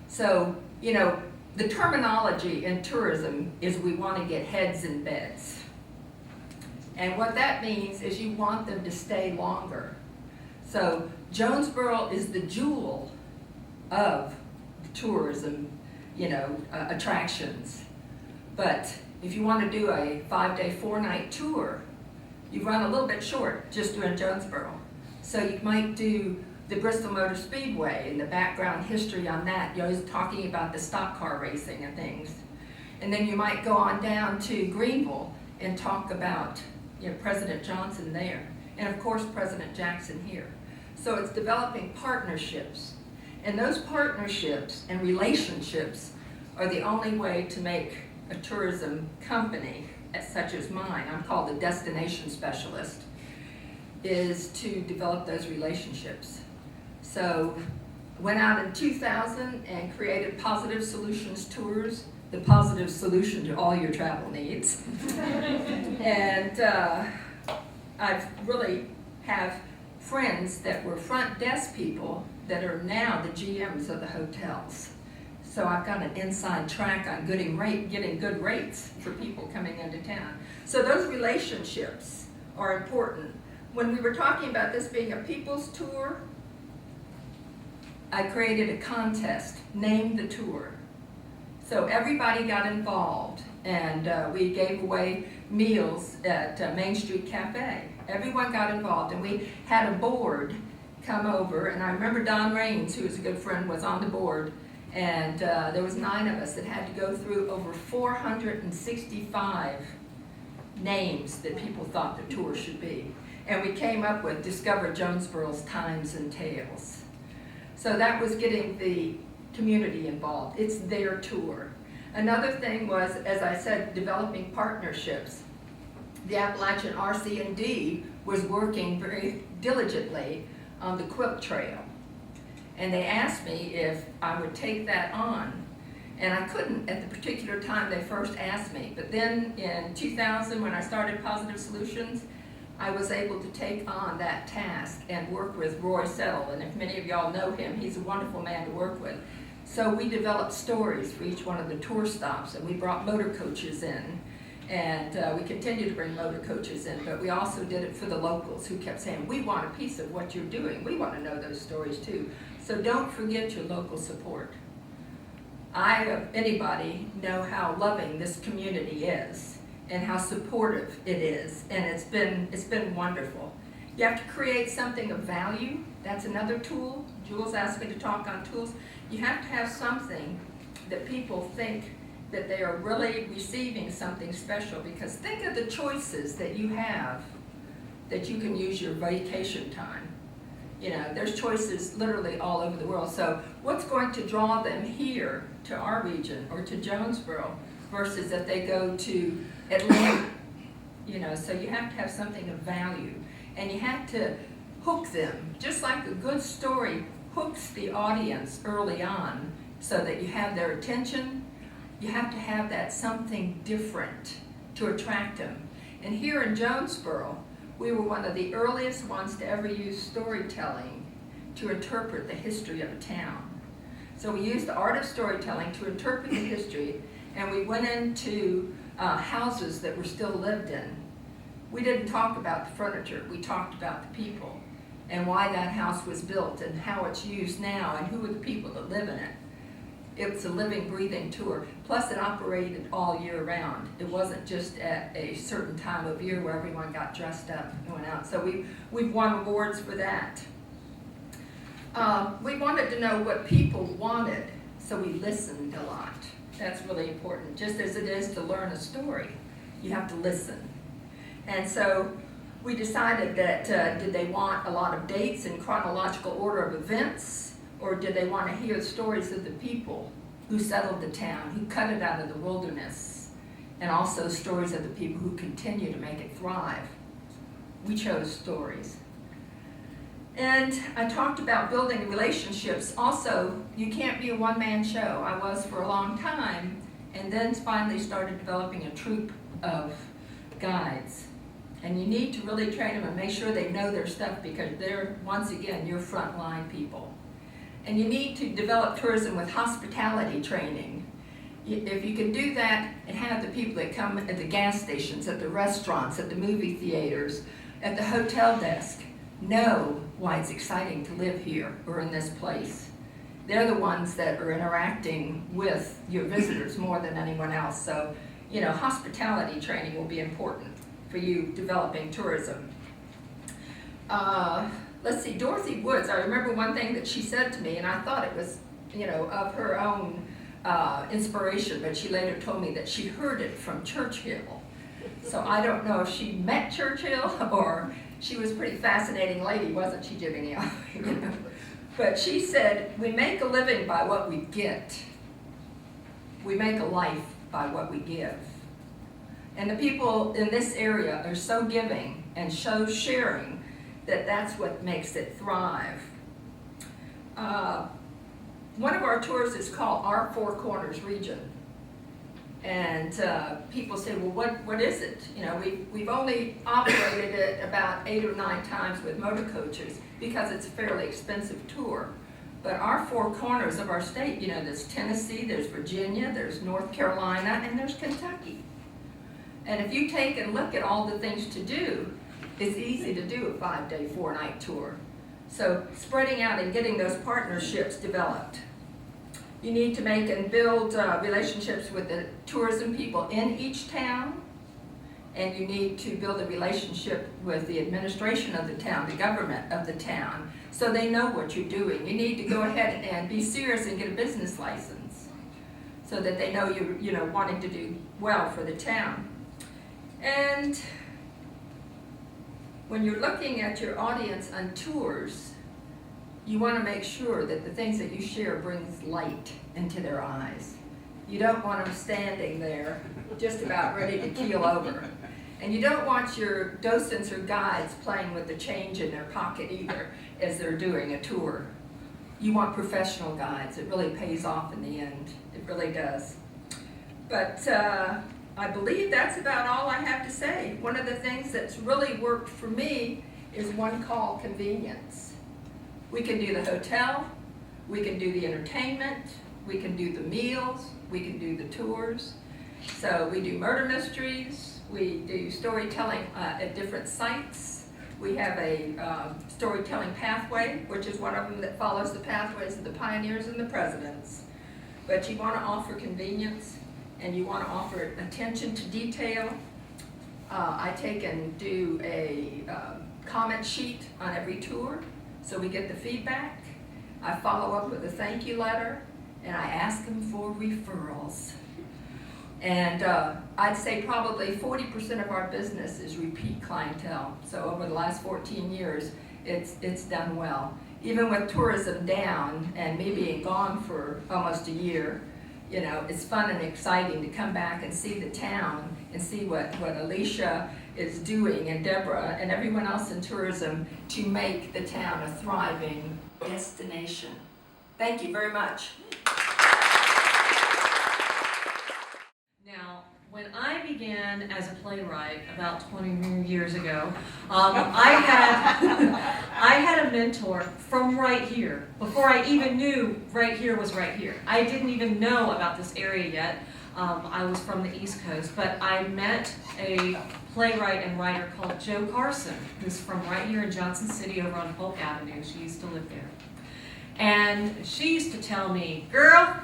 So, the terminology in tourism is we want to get heads in beds. And what that means is you want them to stay longer. So Jonesborough is the jewel of tourism, attractions. But if you want to do a 5-day, 4-night tour, you run a little bit short just doing Jonesborough. So you might do the Bristol Motor Speedway and the background history on that. He's talking about the stock car racing and things. And then you might go on down to Greenville and talk about President Johnson there. And of course, President Jackson here. So it's developing partnerships. And those partnerships and relationships are the only way to make a tourism company, such as mine, I'm called a destination specialist, is to develop those relationships. So went out in 2000 and created Positive Solutions Tours, the positive solution to all your travel needs. And I've really have friends that were front desk people that are now the GMs of the hotels. So I've got an inside track on getting good rates for people coming into town. So those relationships are important. When we were talking about this being a people's tour, I created a contest, named the tour. So everybody got involved, and we gave away meals at Main Street Cafe. Everyone got involved, and we had a board come over, and I remember Don Raines, who was a good friend, was on the board, and there was 9 of us that had to go through over 465 names that people thought the tour should be. And we came up with Discover Jonesborough's Times and Tales. So that was getting the community involved. It's their tour. Another thing was, as I said, developing partnerships. The Appalachian RC&D was working very diligently on the Quilt Trail. And they asked me if I would take that on. And I couldn't at the particular time they first asked me. But then in 2000, when I started Positive Solutions, I was able to take on that task and work with Roy Settle. And if many of y'all know him, he's a wonderful man to work with. So we developed stories for each one of the tour stops, and we brought motor coaches in. And we continue to bring motor coaches in, but we also did it for the locals who kept saying, we want a piece of what you're doing. We want to know those stories too. So don't forget your local support. I, of anybody, know how loving this community is and how supportive it is, and it's been wonderful. You have to create something of value. That's another tool. Jules asked me to talk on tools. You have to have something that people think that they are really receiving something special, because think of the choices that you have that you can use your vacation time. There's choices literally all over the world. So what's going to draw them here to our region or to Jonesborough versus if they go to Atlanta? So you have to have something of value, and you have to hook them, just like a good story hooks the audience early on so that you have their attention. You have to have that something different to attract them. And here in Jonesborough, we were one of the earliest ones to ever use storytelling to interpret the history of a town. So we used the art of storytelling to interpret the history, and we went into houses that were still lived in. we didn't talk about the furniture, we talked about the people and why that house was built and how it's used now and who are the people that live in it. It's a living, breathing tour. Plus it operated all year round. It wasn't just at a certain time of year where everyone got dressed up and went out. So we've won awards for that. We wanted to know what people wanted, so we listened a lot. That's really important. Just as it is to learn a story, you have to listen. And so we decided that did they want a lot of dates in chronological order of events, or did they want to hear the stories of the people who settled the town, who cut it out of the wilderness, and also stories of the people who continue to make it thrive? We chose stories. And I talked about building relationships. Also, you can't be a one-man show. I was for a long time, and then finally started developing a troupe of guides. And you need to really train them and make sure they know their stuff, because they're, once again, your frontline people. And you need to develop tourism with hospitality training. If you can do that and have the people that come at the gas stations, at the restaurants, at the movie theaters, at the hotel desk, know why it's exciting to live here or in this place. They're the ones that are interacting with your visitors more than anyone else. So, you know, hospitality training will be important for you developing tourism. Let's see, Dorothy Woods, I remember one thing that she said to me, and I thought it was, you know, of her own inspiration, but she later told me that she heard it from Churchill. So I don't know if she met Churchill or she was a pretty fascinating lady, wasn't she, Jimmy? You know? But she said, we make a living by what we get. We make a life by what we give. And the people in this area are so giving and so sharing that that's what makes it thrive. One of our tours is called Our Four Corners Region. And people say, well, what is it? You know, we've only operated it about 8 or 9 times with motor coaches because it's a fairly expensive tour. But our 4 corners of our state, you know, there's Tennessee, there's Virginia, there's North Carolina, and there's Kentucky. And if you take and look at all the things to do, it's easy to do a 5-day, 4-night tour. So spreading out and getting those partnerships developed. You need to make and build relationships with the tourism people in each town, and you need to build a relationship with the administration of the town, the government of the town, so they know what you're doing. You need to go ahead and be serious and get a business license so that they know you're, you know, wanting to do well for the town. And when you're looking at your audience on tours, you want to make sure that the things that you share brings light into their eyes. You don't want them standing there just about ready to keel over. And you don't want your docents or guides playing with the change in their pocket either as they're doing a tour. You want professional guides. It really pays off in the end. It really does. But I believe that's about all I have to say. One of the things that's really worked for me is one-call convenience. We can do the hotel, we can do the entertainment, we can do the meals, we can do the tours. So we do murder mysteries, we do storytelling at different sites. We have a storytelling pathway, which is one of them that follows the pathways of the pioneers and the presidents. But you want to offer convenience, and you want to offer attention to detail. I take and do a comment sheet on every tour, so we get the feedback. I follow up with a thank you letter, and I ask them for referrals. And I'd say probably 40% of our business is repeat clientele. So over the last 14 years, it's done well. Even with tourism down and me being gone for almost a year, you know, it's fun and exciting to come back and see the town and see what Alicia is doing, and Deborah and everyone else in tourism to make the town a thriving destination. Thank you very much. Now, when I began as a playwright about 20 years ago, I had a mentor from right here. Before I even knew right here was right here. I didn't even know about this area yet. I was from the East Coast, but I met a playwright and writer called Jo Carson, who's from right here in Johnson City over on Polk Avenue. She used to live there. And she used to tell me, girl,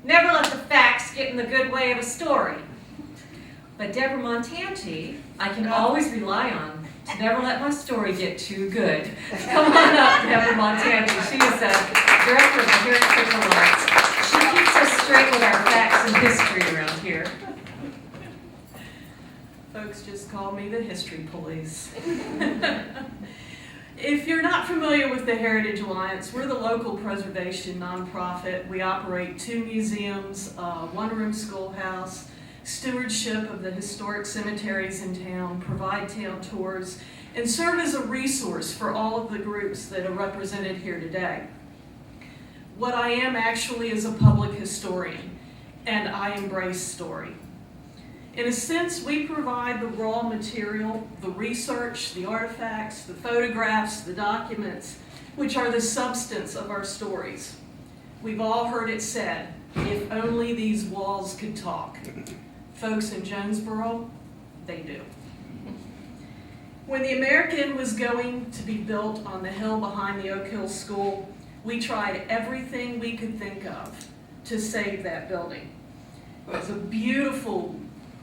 never let the facts get in the good way of a story. But Deborah Montanti, I can always rely on to never let my story get too good. Come on up, Deborah Montanti. She is the director of the Heritage Alliance. She keeps us straight with our facts and history around here. Folks just call me the history police. If you're not familiar with the Heritage Alliance, we're the local preservation nonprofit. We operate 2 museums, a one-room schoolhouse, stewardship of the historic cemeteries in town, provide town tours, and serve as a resource for all of the groups that are represented here today. What I am actually is a public historian, and I embrace story. In a sense, we provide the raw material, the research, the artifacts, the photographs, the documents, which are the substance of our stories. We've all heard it said, if only these walls could talk. Folks in Jonesborough, they do. When the American was going to be built on the hill behind the Oak Hill School, we tried everything we could think of to save that building. It was a beautiful,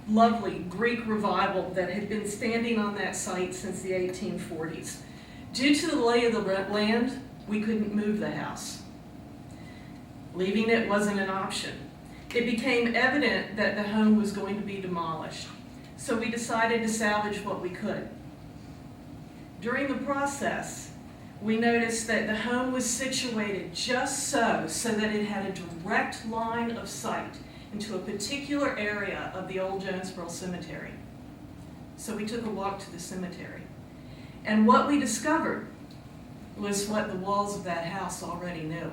lovely Greek revival that had been standing on that site since the 1840s. Due to the lay of the land, we couldn't move the house. Leaving it wasn't an option. It became evident that the home was going to be demolished, so we decided to salvage what we could. During the process, we noticed that the home was situated just so that it had a direct line of sight into a particular area of the old Jonesborough Cemetery. So we took a walk to the cemetery. And what we discovered was what the walls of that house already knew.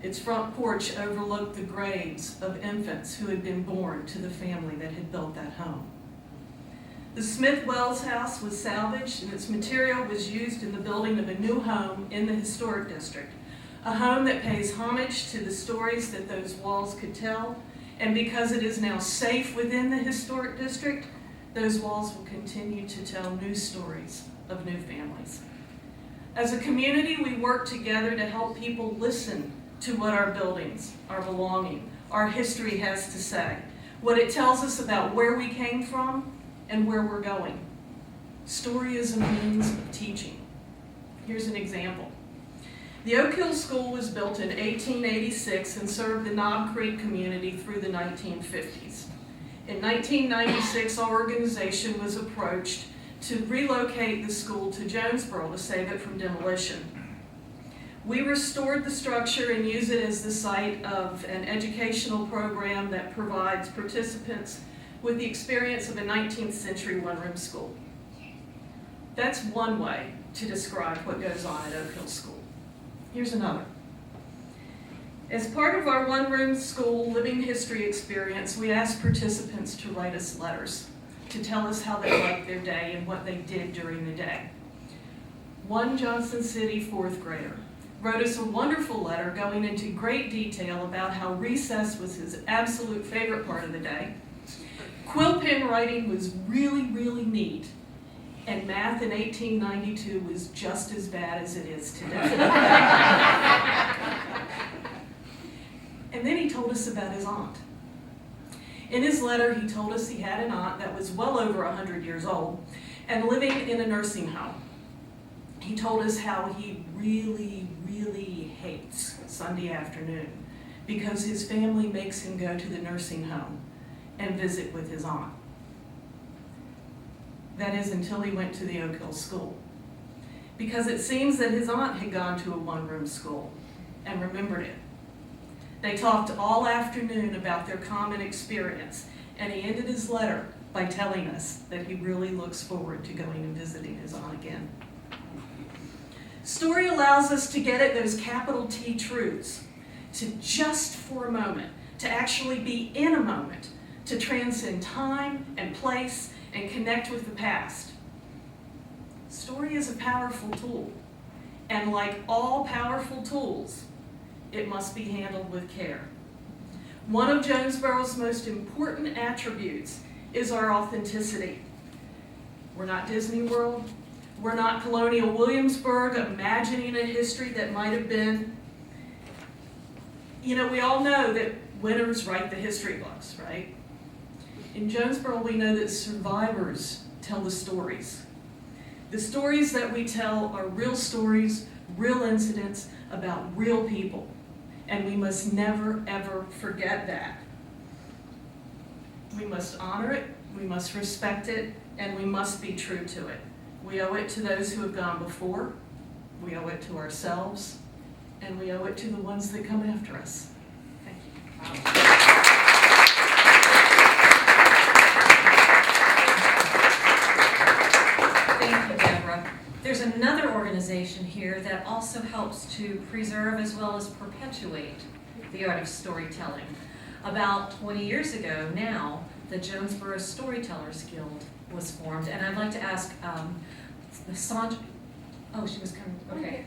Its front porch overlooked the graves of infants who had been born to the family that had built that home. The Smith Wells house was salvaged, and its material was used in the building of a new home in the historic district. A home that pays homage to the stories that those walls could tell, and because it is now safe within the historic district, those walls will continue to tell new stories of new families. As a community, we work together to help people listen to what our buildings, our belonging, our history has to say, what it tells us about where we came from and where we're going. Story is a means of teaching. Here's an example. The Oak Hill School was built in 1886 and served the Knob Creek community through the 1950s. In 1996, our organization was approached to relocate the school to Jonesborough to save it from demolition. We restored the structure and use it as the site of an educational program that provides participants with the experience of a 19th century one-room school. That's one way to describe what goes on at Oak Hill School. Here's another. As part of our one-room school living history experience, we asked participants to write us letters to tell us how they liked their day and what they did during the day. One Johnson City fourth grader wrote us a wonderful letter going into great detail about how recess was his absolute favorite part of the day. Quill pen writing was really, really neat, and math in 1892 was just as bad as it is today. And then he told us about his aunt. In his letter, he told us he had an aunt that was well over 100 years old and living in a nursing home. He told us how he really, really hates Sunday afternoon because his family makes him go to the nursing home and visit with his aunt. That is until he went to the Oak Hill School, because it seems that his aunt had gone to a one-room school and remembered it. They talked all afternoon about their common experience, and he ended his letter by telling us that he really looks forward to going and visiting his aunt again. Story allows us to get at those capital T truths, to just for a moment, to actually be in a moment, to transcend time and place and connect with the past. Story is a powerful tool, and like all powerful tools, it must be handled with care. One of Jonesborough's most important attributes is our authenticity. We're not Disney World. We're not Colonial Williamsburg imagining a history that might have been. You know, we all know that winners write the history books, right? In Jonesborough, we know that survivors tell the stories. The stories that we tell are real stories, real incidents about real people. And we must never, ever forget that. We must honor it, we must respect it, and we must be true to it. We owe it to those who have gone before, we owe it to ourselves, and we owe it to the ones that come after us. Thank you. Thank you, Deborah. There's another organization here that also helps to preserve as well as perpetuate the art of storytelling. About 20 years ago now, the Jonesborough Storytellers Guild was formed, and I'd like to ask Saundra. Oh, she was coming. Okay.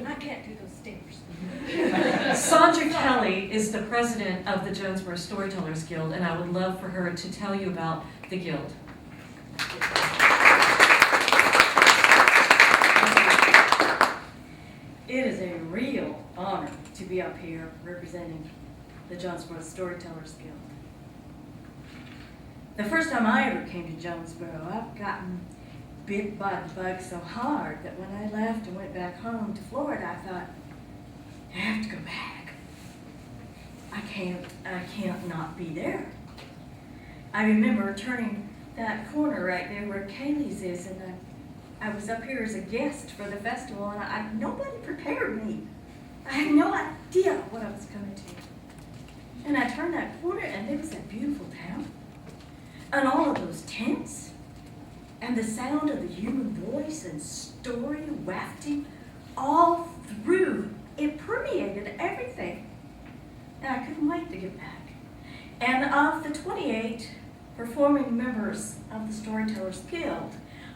I can't do those stairs. Saundra Kelle is the president of the Jonesborough Storytellers Guild, and I would love for her to tell you about the guild. It is a real honor to be up here representing the Jonesborough Storytellers Guild. The first time I ever came to Jonesborough, I've gotten bit by the bug so hard that when I left and went back home to Florida, I thought, I have to go back. I can't not be there. I remember turning that corner right there where Kaylee's is, and I was up here as a guest for the festival, and nobody prepared me. I had no idea what I was coming to. And I turned that corner, and there was that beautiful town, and all of those tents, and the sound of the human voice and story wafting all through. It permeated everything. And I couldn't wait to get back. And of the 28 performing members of the Storytellers Guild,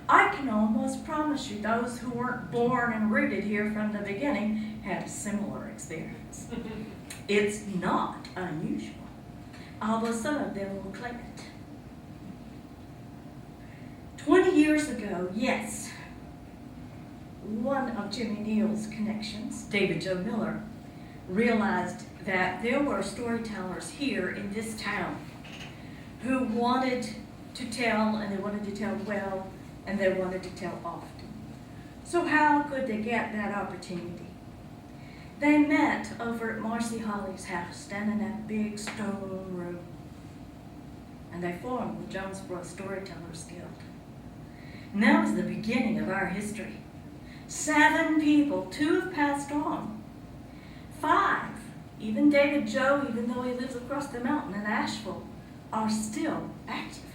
I can almost promise you those who weren't born and rooted here from the beginning had a similar experience. It's not unusual, although some of them will claim it. 20 years ago, yes, one of Jimmy Neal's connections, David Joe Miller, realized that there were storytellers here in this town who wanted to tell, and they wanted to tell well, and they wanted to tell often. So how could they get that opportunity? They met over at Marcy Holly's house, down in that big stone room, and they formed the Jonesborough Storytellers Guild. And that was the beginning of our history. 7 people, 2 have passed on. 5, even David Joe, even though he lives across the mountain in Asheville, are still active.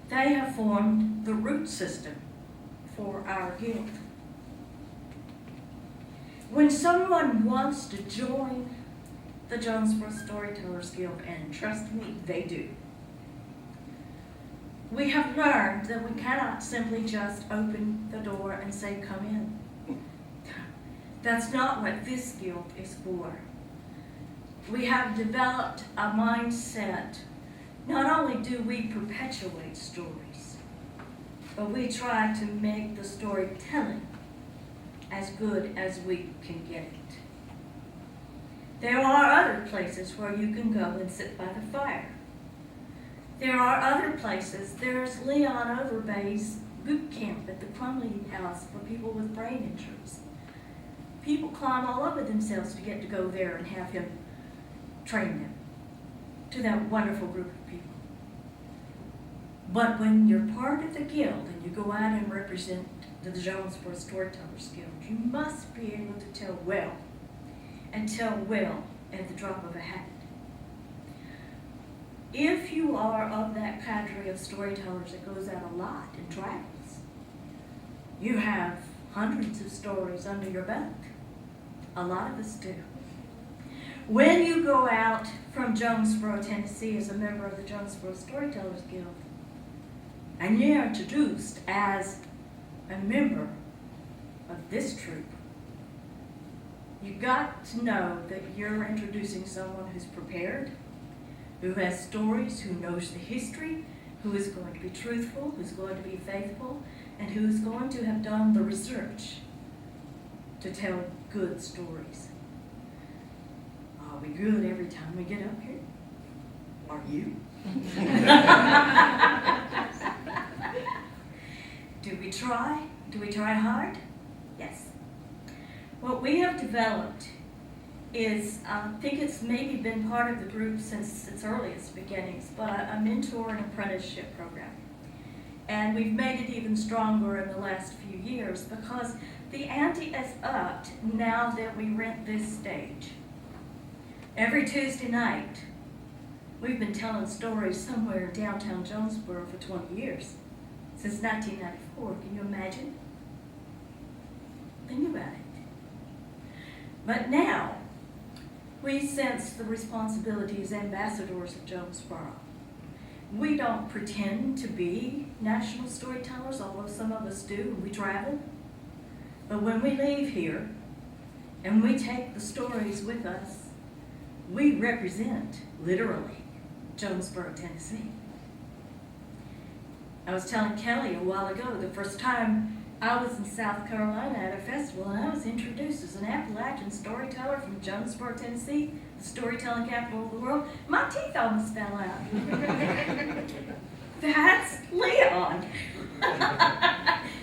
They have formed the root system for our guild. When someone wants to join the Jonesborough Storytellers Guild, and trust me, they do, we have learned that we cannot simply just open the door and say, come in. That's not what this guild is for. We have developed a mindset. Not only do we perpetuate stories, but we try to make the storytelling as good as we can get it. There are other places where you can go and sit by the fire. There are other places. There's Leon Overbay's boot camp at the Crumley House for people with brain injuries. People climb all over themselves to get to go there and have him train them to that wonderful group of people. But when you're part of the guild and you go out and represent the Jonesborough Storytellers Guild, you must be able to tell well, and tell well at the drop of a hat. If you are of that cadre of storytellers that goes out a lot and travels, you have hundreds of stories under your belt. A lot of us do. When you go out from Jonesborough, Tennessee as a member of the Jonesborough Storytellers Guild, and you're introduced as a member of this troop, you got to know that you're introducing someone who's prepared, who has stories, who knows the history, who is going to be truthful, who's going to be faithful, and who's going to have done the research to tell good stories. Are we good every time we get up here? Are you? Do we try? Do we try hard? Yes. What we have developed is, I think it's maybe been part of the group since its earliest beginnings, but a mentor and apprenticeship program. And we've made it even stronger in the last few years because the ante is upped now that we rent this stage. Every Tuesday night, we've been telling stories somewhere in downtown Jonesborough for 20 years, since 1994. Can you imagine? Think about it. But now, we sense the responsibility as ambassadors of Jonesborough. We don't pretend to be national storytellers, although some of us do, and we travel. But when we leave here, and we take the stories with us, we represent, literally, Jonesborough, Tennessee. I was telling Kelle a while ago, the first time I was in South Carolina at a festival, and I was introduced as an Appalachian storyteller from Jonesborough, Tennessee, the storytelling capital of the world. My teeth almost fell out. That's Leon.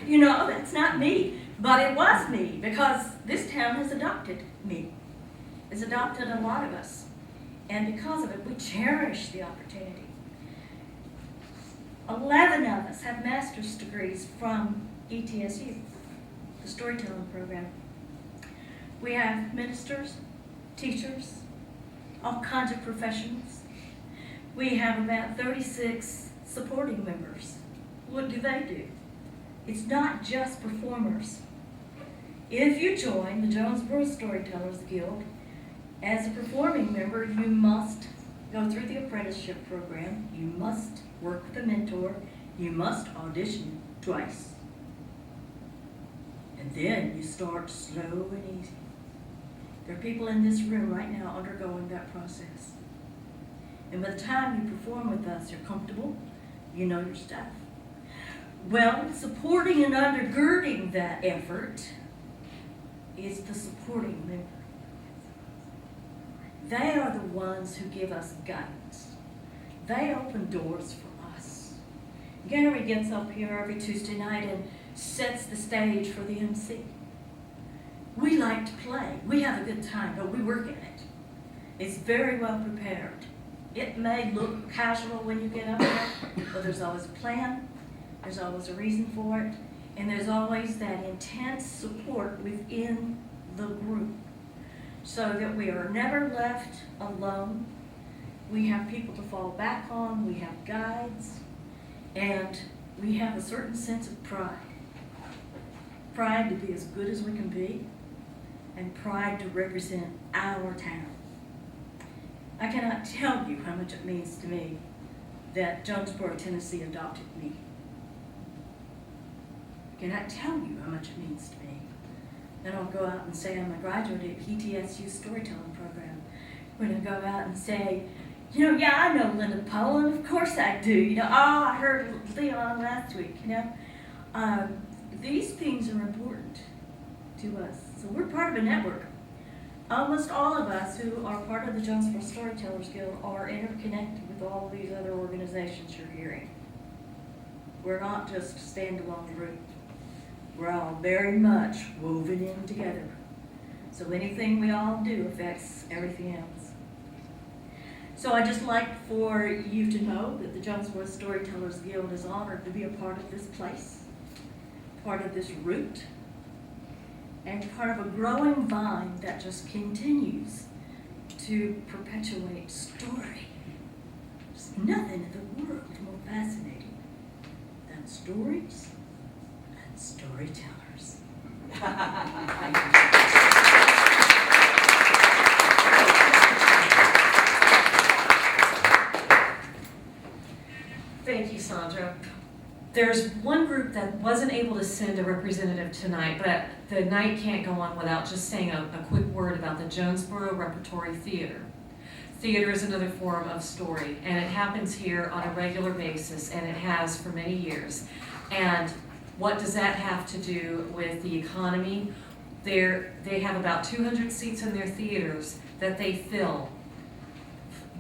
You know, that's not me, but it was me, because this town has adopted me. It's adopted a lot of us, and because of it, we cherish the opportunity. 11 of us have master's degrees from ETSU, the storytelling program. We have ministers, teachers, all kinds of professionals. We have about 36 supporting members. What do they do? It's not just performers. If you join the Jonesborough Storytellers Guild as a performing member, you must go through the apprenticeship program. You must work with a mentor. You must audition twice. And then you start slow and easy. There are people in this room right now undergoing that process. And by the time you perform with us, you're comfortable, you know your stuff. Well, supporting and undergirding that effort is the supporting member. They are the ones who give us guidance. They open doors for us. Gary gets up here every Tuesday night and sets the stage for the MC. We like to play. We have a good time, but we work in it. It's very well prepared. It may look casual when you get up there, but there's always a plan, there's always a reason for it, and there's always that intense support within the group, so that we are never left alone. We have people to fall back on, we have guides, and we have a certain sense of pride. Pride to be as good as we can be, and pride to represent our town. I cannot tell you how much it means to me that Jonesborough, Tennessee adopted me. I cannot tell you how much it means to me. Then I'll go out and say I'm a graduate at ETSU storytelling program. When I go out and say, you know, yeah, I know Linda Poland, of course I do. You know, oh, I heard Leon last week, you know. These things are important to us. So we're part of a network. Almost all of us who are part of the Jonesborough Storytellers Guild are interconnected with all of these other organizations you're hearing. We're not just a standalone group. We're all very much woven in together. So anything we all do affects everything else. So I'd just like for you to know that the Jonesborough Storytellers Guild is honored to be a part of this place, part of this route, and part of a growing vine that just continues to perpetuate story. There's nothing in the world more fascinating than stories and storytellers. Thank you. Thank you, Saundra. There's one group that wasn't able to send a representative tonight, but the night can't go on without just saying a quick word about the Jonesborough Repertory Theater. theater is another form of story, and it happens here on a regular basis, and it has for many years. And what does that have to do with the economy? They have about 200 seats in their theaters that they fill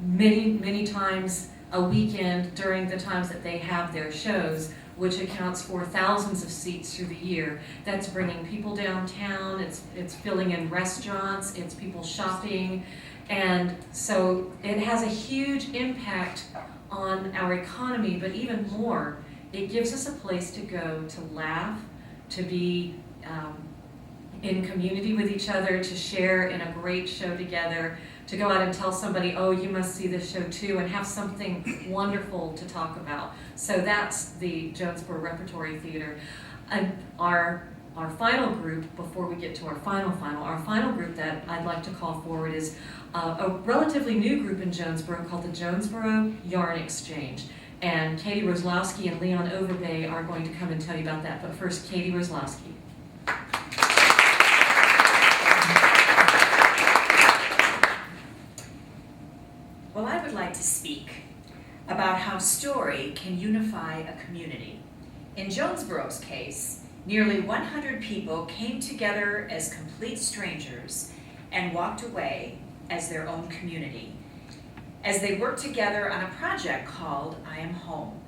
many times a weekend during the times that they have their shows, which accounts for thousands of seats through the year. That's bringing people downtown, it's filling in restaurants, it's people shopping, and so it has a huge impact on our economy, but even more, it gives us a place to go to laugh, to be in community with each other, to share in a great show together, to go out and tell somebody, oh, you must see this show too, and have something wonderful to talk about. So that's the Jonesborough Repertory Theater. And our final group, before we get to our final group that I'd like to call forward is a relatively new group in Jonesborough called the Jonesborough Yarn Exchange. And Katy Rosolowski and Leon Overbay are going to come and tell you about that. But first, Katy Rosolowski. Well, I would like to speak about how story can unify a community. In Jonesborough's case, nearly 100 people came together as complete strangers and walked away as their own community, as they worked together on a project called I Am Home.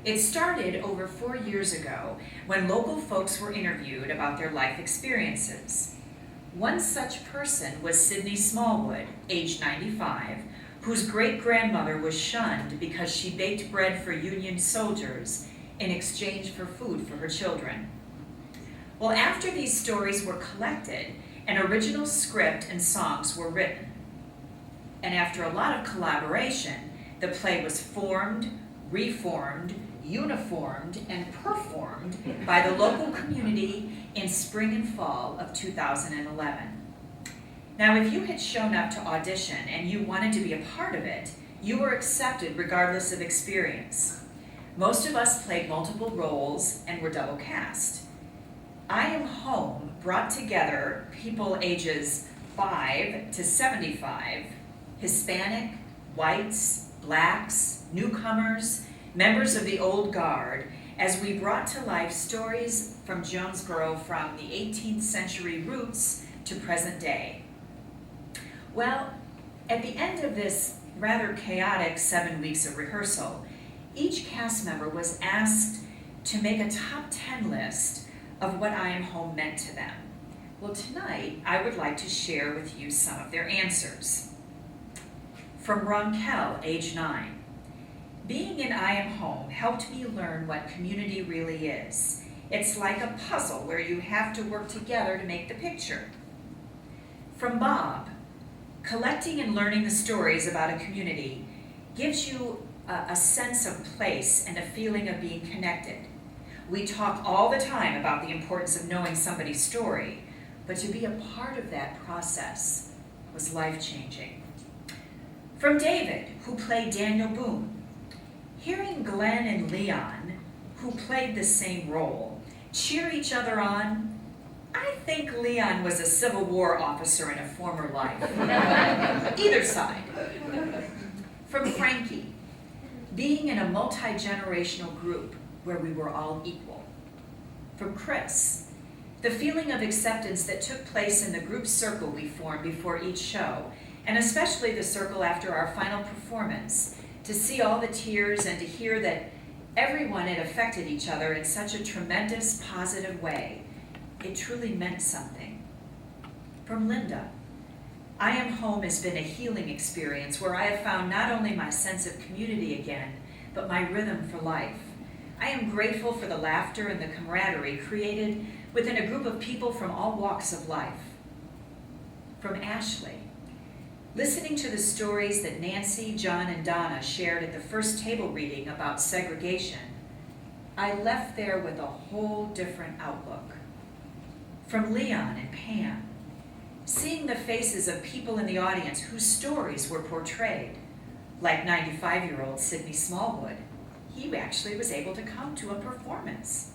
It started over 4 years ago when local folks were interviewed about their life experiences. One such person was Sydney Smallwood, age 95, whose great-grandmother was shunned because she baked bread for Union soldiers in exchange for food for her children. Well, after these stories were collected, an original script and songs were written. And after a lot of collaboration, the play was formed, reformed, uniformed, and performed by the local community in spring and fall of 2011. Now, if you had shown up to audition and you wanted to be a part of it, you were accepted regardless of experience. Most of us played multiple roles and were double cast. I Am Home brought together people ages 5 to 75, Hispanic, whites, blacks, newcomers, members of the old guard, as we brought to life stories from Jonesborough from the 18th century roots to present day. Well, at the end of this rather chaotic 7 weeks of rehearsal, each cast member was asked to make a top 10 list of what I Am Home meant to them. Well, tonight, I would like to share with you some of their answers. From Kelle, age 9. Being in I Am Home helped me learn what community really is. It's like a puzzle where you have to work together to make the picture. From Bob, collecting and learning the stories about a community gives you a sense of place and a feeling of being connected. We talk all the time about the importance of knowing somebody's story, but to be a part of that process was life-changing. From David, who played Daniel Boone, hearing Glenn and Leon, who played the same role, cheer each other on, I think Leon was a Civil War officer in a former life. Either side. From Frankie, being in a multi-generational group where we were all equal. From Chris, the feeling of acceptance that took place in the group circle we formed before each show, and especially the circle after our final performance, to see all the tears and to hear that everyone had affected each other in such a tremendous, positive way. It truly meant something. From Linda, I Am Home has been a healing experience where I have found not only my sense of community again, but my rhythm for life. I am grateful for the laughter and the camaraderie created within a group of people from all walks of life. From Ashley, listening to the stories that Nancy, John, and Donna shared at the first table reading about segregation, I left there with a whole different outlook. From Leon and Pam, seeing the faces of people in the audience whose stories were portrayed, like 95-year-old Sydney Smallwood, he actually was able to come to a performance.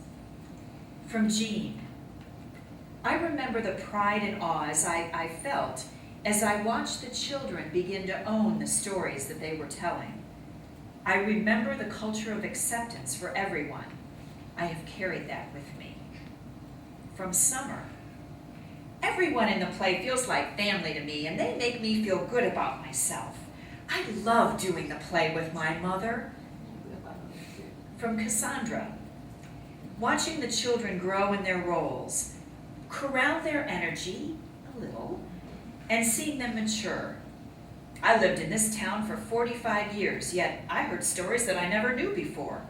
From Jean, I remember the pride and awe as I felt As I watched the children begin to own the stories that they were telling, I remember the culture of acceptance for everyone. I have carried that with me. From Summer, everyone in the play feels like family to me, and they make me feel good about myself. I love doing the play with my mother. From Cassandra, watching the children grow in their roles, corral their energy a little, and seeing them mature. I lived in this town for 45 years, yet I heard stories that I never knew before.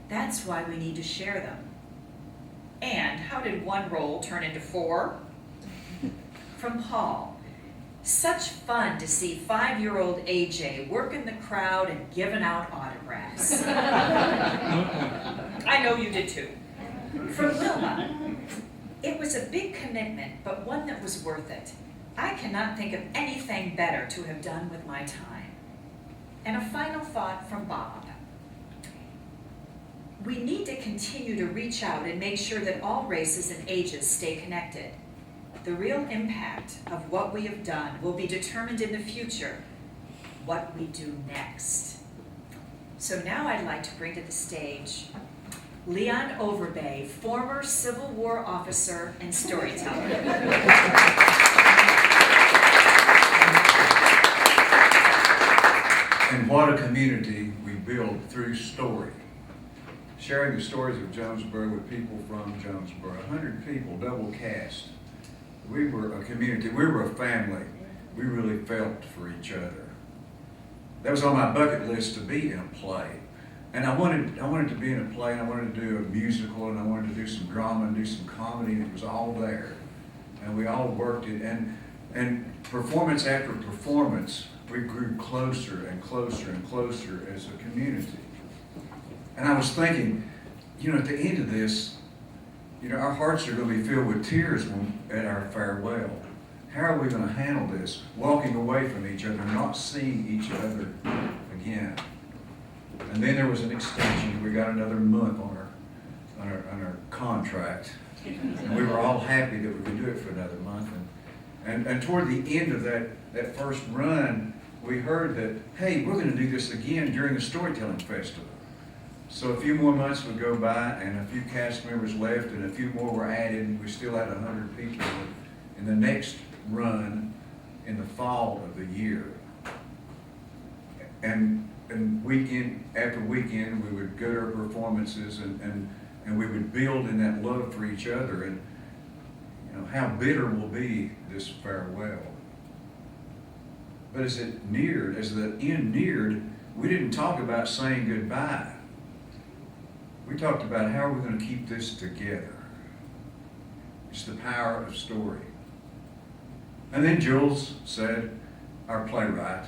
That's why we need to share them. And how did one role turn into 4? From Paul, such fun to see 5-year-old AJ working the crowd and giving out autographs. I know you did too. From Wilma, it was a big commitment, but one that was worth it. I cannot think of anything better to have done with my time. And a final thought from Bob. We need to continue to reach out and make sure that all races and ages stay connected. The real impact of what we have done will be determined in the future, what we do next. So now I'd like to bring to the stage Leon Overbay, former Civil War officer and storyteller. And what a community we build through story. Sharing the stories of Jonesborough with people from Jonesborough. 100 people, double cast. We were a community, we were a family. We really felt for each other. That was on my bucket list to be in a play. And I wanted to be in a play, and I wanted to do a musical, and I wanted to do some drama and do some comedy, and it was all there. And we all worked it, and performance after performance, we grew closer and closer and closer as a community. And I was thinking, at the end of this, our hearts are going to be filled with tears at our farewell. How are we going to handle this? Walking away from each other, not seeing each other again. And then there was an extension. We got another month on our contract. And we were all happy that we could do it for another month. And toward the end of that first run, we heard that, hey, we're going to do this again during the Storytelling Festival. So a few more months would go by, and a few cast members left, and a few more were added, and we still had 100 people in the next run in the fall of the year. And weekend after weekend, we would go to our performances, and we would build in that love for each other, and how bitter will be this farewell. But as the end neared, we didn't talk about saying goodbye. We talked about how we're going to keep this together. It's the power of story. And then Jules said, our playwright,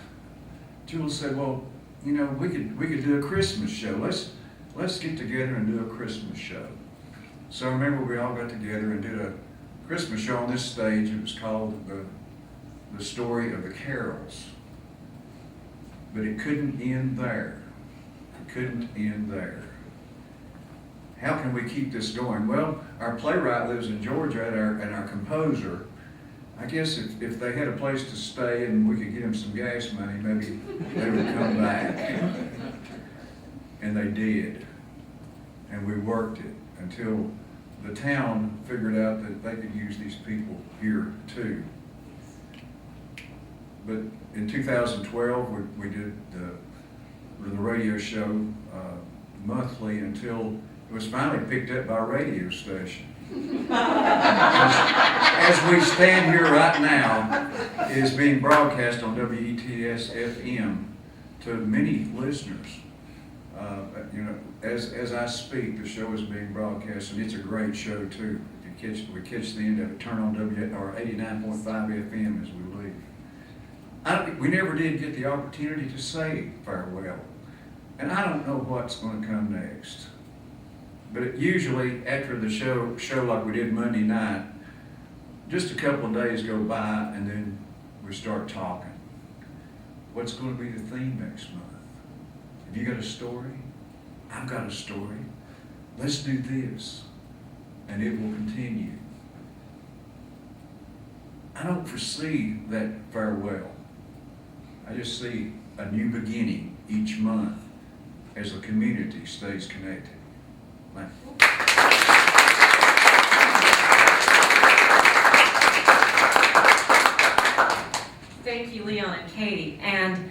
Jules said, well, we could do a Christmas show. Let's get together and do a Christmas show. So I remember we all got together and did a Christmas show on this stage. It was called the Story of the Carols. But it couldn't end there. It couldn't end there. How can we keep this going? Well, our playwright lives in Georgia, and our composer, I guess if they had a place to stay and we could get them some gas money, maybe they would come back. And they did. And we worked it until the town figured out that they could use these people here too. But in 2012, we did the radio show monthly until it was finally picked up by a radio station. As we stand here right now, it is being broadcast on WETS FM to many listeners. As I speak, the show is being broadcast, and it's a great show too. If we catch the end of it, turn on 89.5 FM as we leave. We never did get the opportunity to say farewell, and I don't know what's going to come next. But usually after the show like we did Monday night, just a couple of days go by, and then we start talking. What's going to be the theme next month? Have you got a story? I've got a story. Let's do this, and it will continue. I don't foresee that farewell. I just see a new beginning each month as the community stays connected. Thank you. Thank you, Leon and Katy. And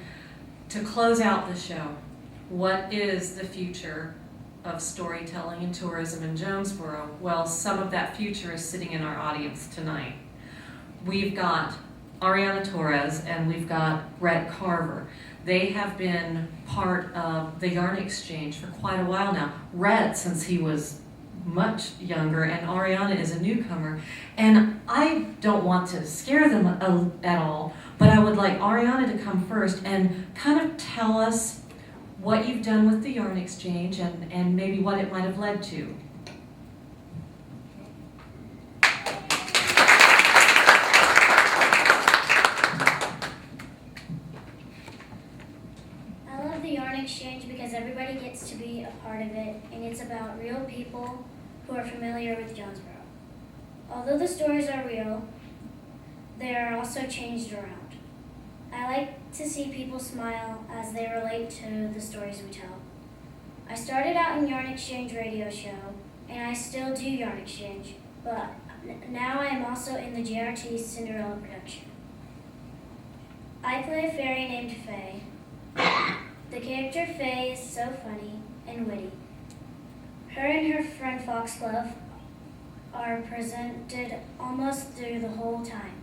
to close out the show, what is the future of storytelling and tourism in Jonesborough? Well, some of that future is sitting in our audience tonight. We've got Ariana Torres and we've got Rhett Carver. They have been part of the Yarn Exchange for quite a while now. Rhett, since he was much younger, and Ariana is a newcomer. And I don't want to scare them at all, but I would like Ariana to come first and kind of tell us what you've done with the Yarn Exchange and maybe what it might have led to. I love the Yarn Exchange because everybody gets to be a part of it, and it's about real people who are familiar with Jonesborough. Although the stories are real, they are also changed around. I like to see people smile as they relate to the stories we tell. I started out in Yarn Exchange radio show, and I still do Yarn Exchange, but now I am also in the JRT Cinderella production. I play a fairy named Faye. The character Faye is so funny and witty. Her and her friend Foxglove are presented almost through the whole time.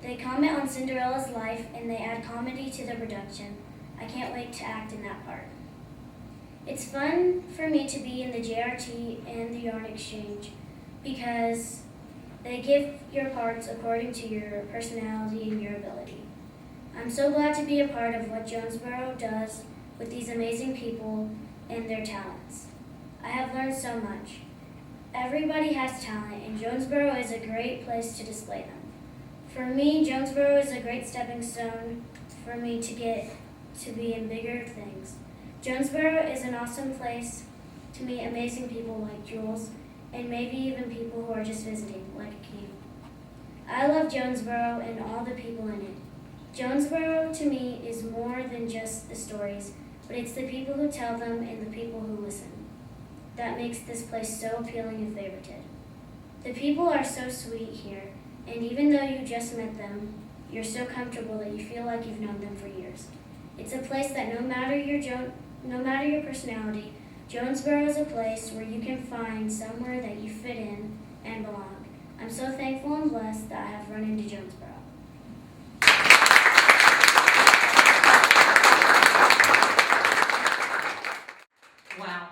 They comment on Cinderella's life and they add comedy to the production. I can't wait to act in that part. It's fun for me to be in the JRT and the Yarn Exchange because they give your parts according to your personality and your ability. I'm so glad to be a part of what Jonesborough does with these amazing people and their talents. I have learned so much. Everybody has talent, and Jonesborough is a great place to display them. For me, Jonesborough is a great stepping stone for me to get to be in bigger things. Jonesborough is an awesome place to meet amazing people like Jules, and maybe even people who are just visiting, like Hakim. I love Jonesborough and all the people in it. Jonesborough, to me, is more than just the stories, but it's the people who tell them and the people who listen. That makes this place so appealing and favorited. The people are so sweet here, and even though you just met them, you're so comfortable that you feel like you've known them for years. It's a place that no matter your personality, Jonesborough is a place where you can find somewhere that you fit in and belong. I'm so thankful and blessed that I have run into Jonesborough. Wow.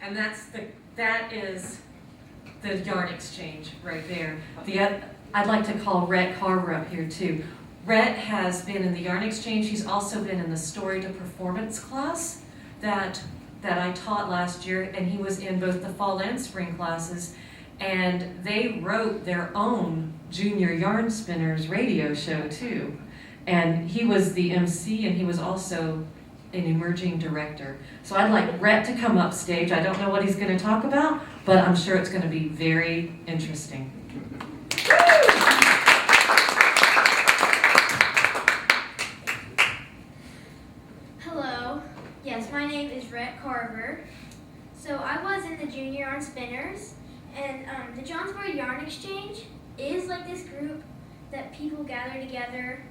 And that is the Yarn Exchange right there. I'd like to call Rhett Carver up here too. Rhett has been in the Yarn Exchange. He's also been in the Story to Performance class that I taught last year, and he was in both the fall and spring classes, and they wrote their own Junior Yarn Spinners radio show too. And he was the MC, and he was also an emerging director. So I'd like Rhett to come up stage. I don't know what he's going to talk about, but I'm sure it's going to be very interesting. Hello. Yes, my name is Rhett Carver. So I was in the Junior Yarn Spinners, and the Jonesborough Yarn Exchange is like this group that people gather together,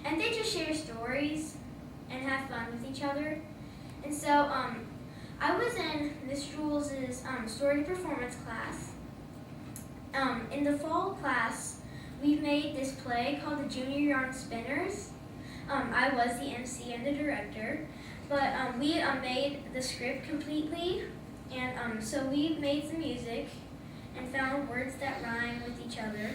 and they just share stories and have fun with each other. And so I was in Miss Jules' Story to Performance class. In the fall class, we made this play called the Junior Yarn Spinners. I was the MC and the director, but we made the script completely, and so we made some music and found words that rhyme with each other.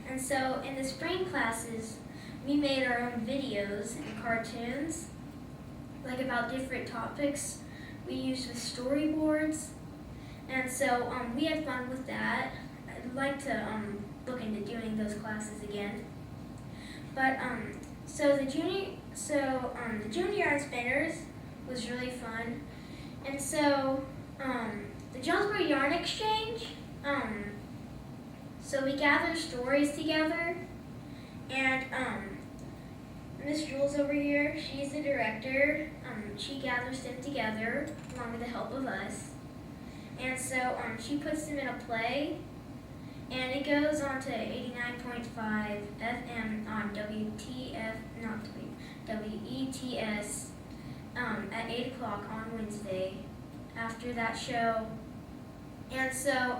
And so in the spring classes, we made our own videos and cartoons, like about different topics we used with storyboards. And so we had fun with that. I'd like to look into doing those classes again. But so the Junior Yarn Spinners was really fun. And so the Jonesborough Yarn Exchange, So we gather stories together, and Miss Jules over here, she's the director. She gathers them together along with the help of us. And so she puts them in a play, and it goes on to 89.5 FM on WETS at 8 o'clock on Wednesday after that show. And so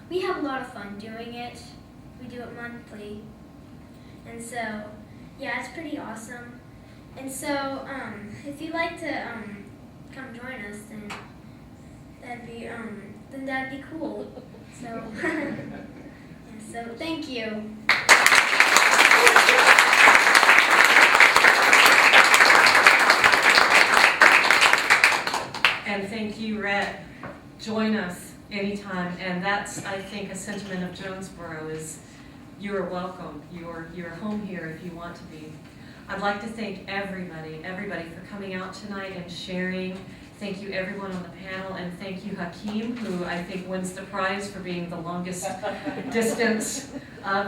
we have a lot of fun doing it. We do it monthly. And so, yeah, it's pretty awesome. And so, if you'd like to come join us, then that'd be cool. So, yeah, so thank you. And thank you, Rhett. Join us anytime. And that's, I think, a sentiment of Jonesborough is you're welcome. You're home here if you want to be. I'd like to thank everybody for coming out tonight and sharing. Thank you everyone on the panel, and thank you Hakim, who I think wins the prize for being the longest distance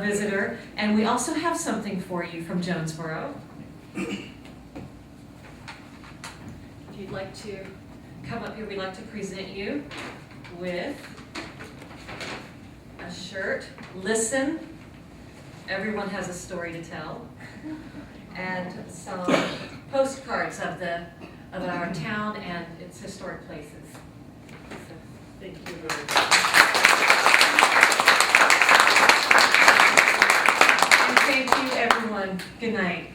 visitor. And we also have something for you from Jonesborough. If you'd like to come up here, we'd like to present you with a shirt. Listen, everyone has a story to tell. And some postcards of our town and its historic places. So, thank you very much. And thank you, everyone. Good night.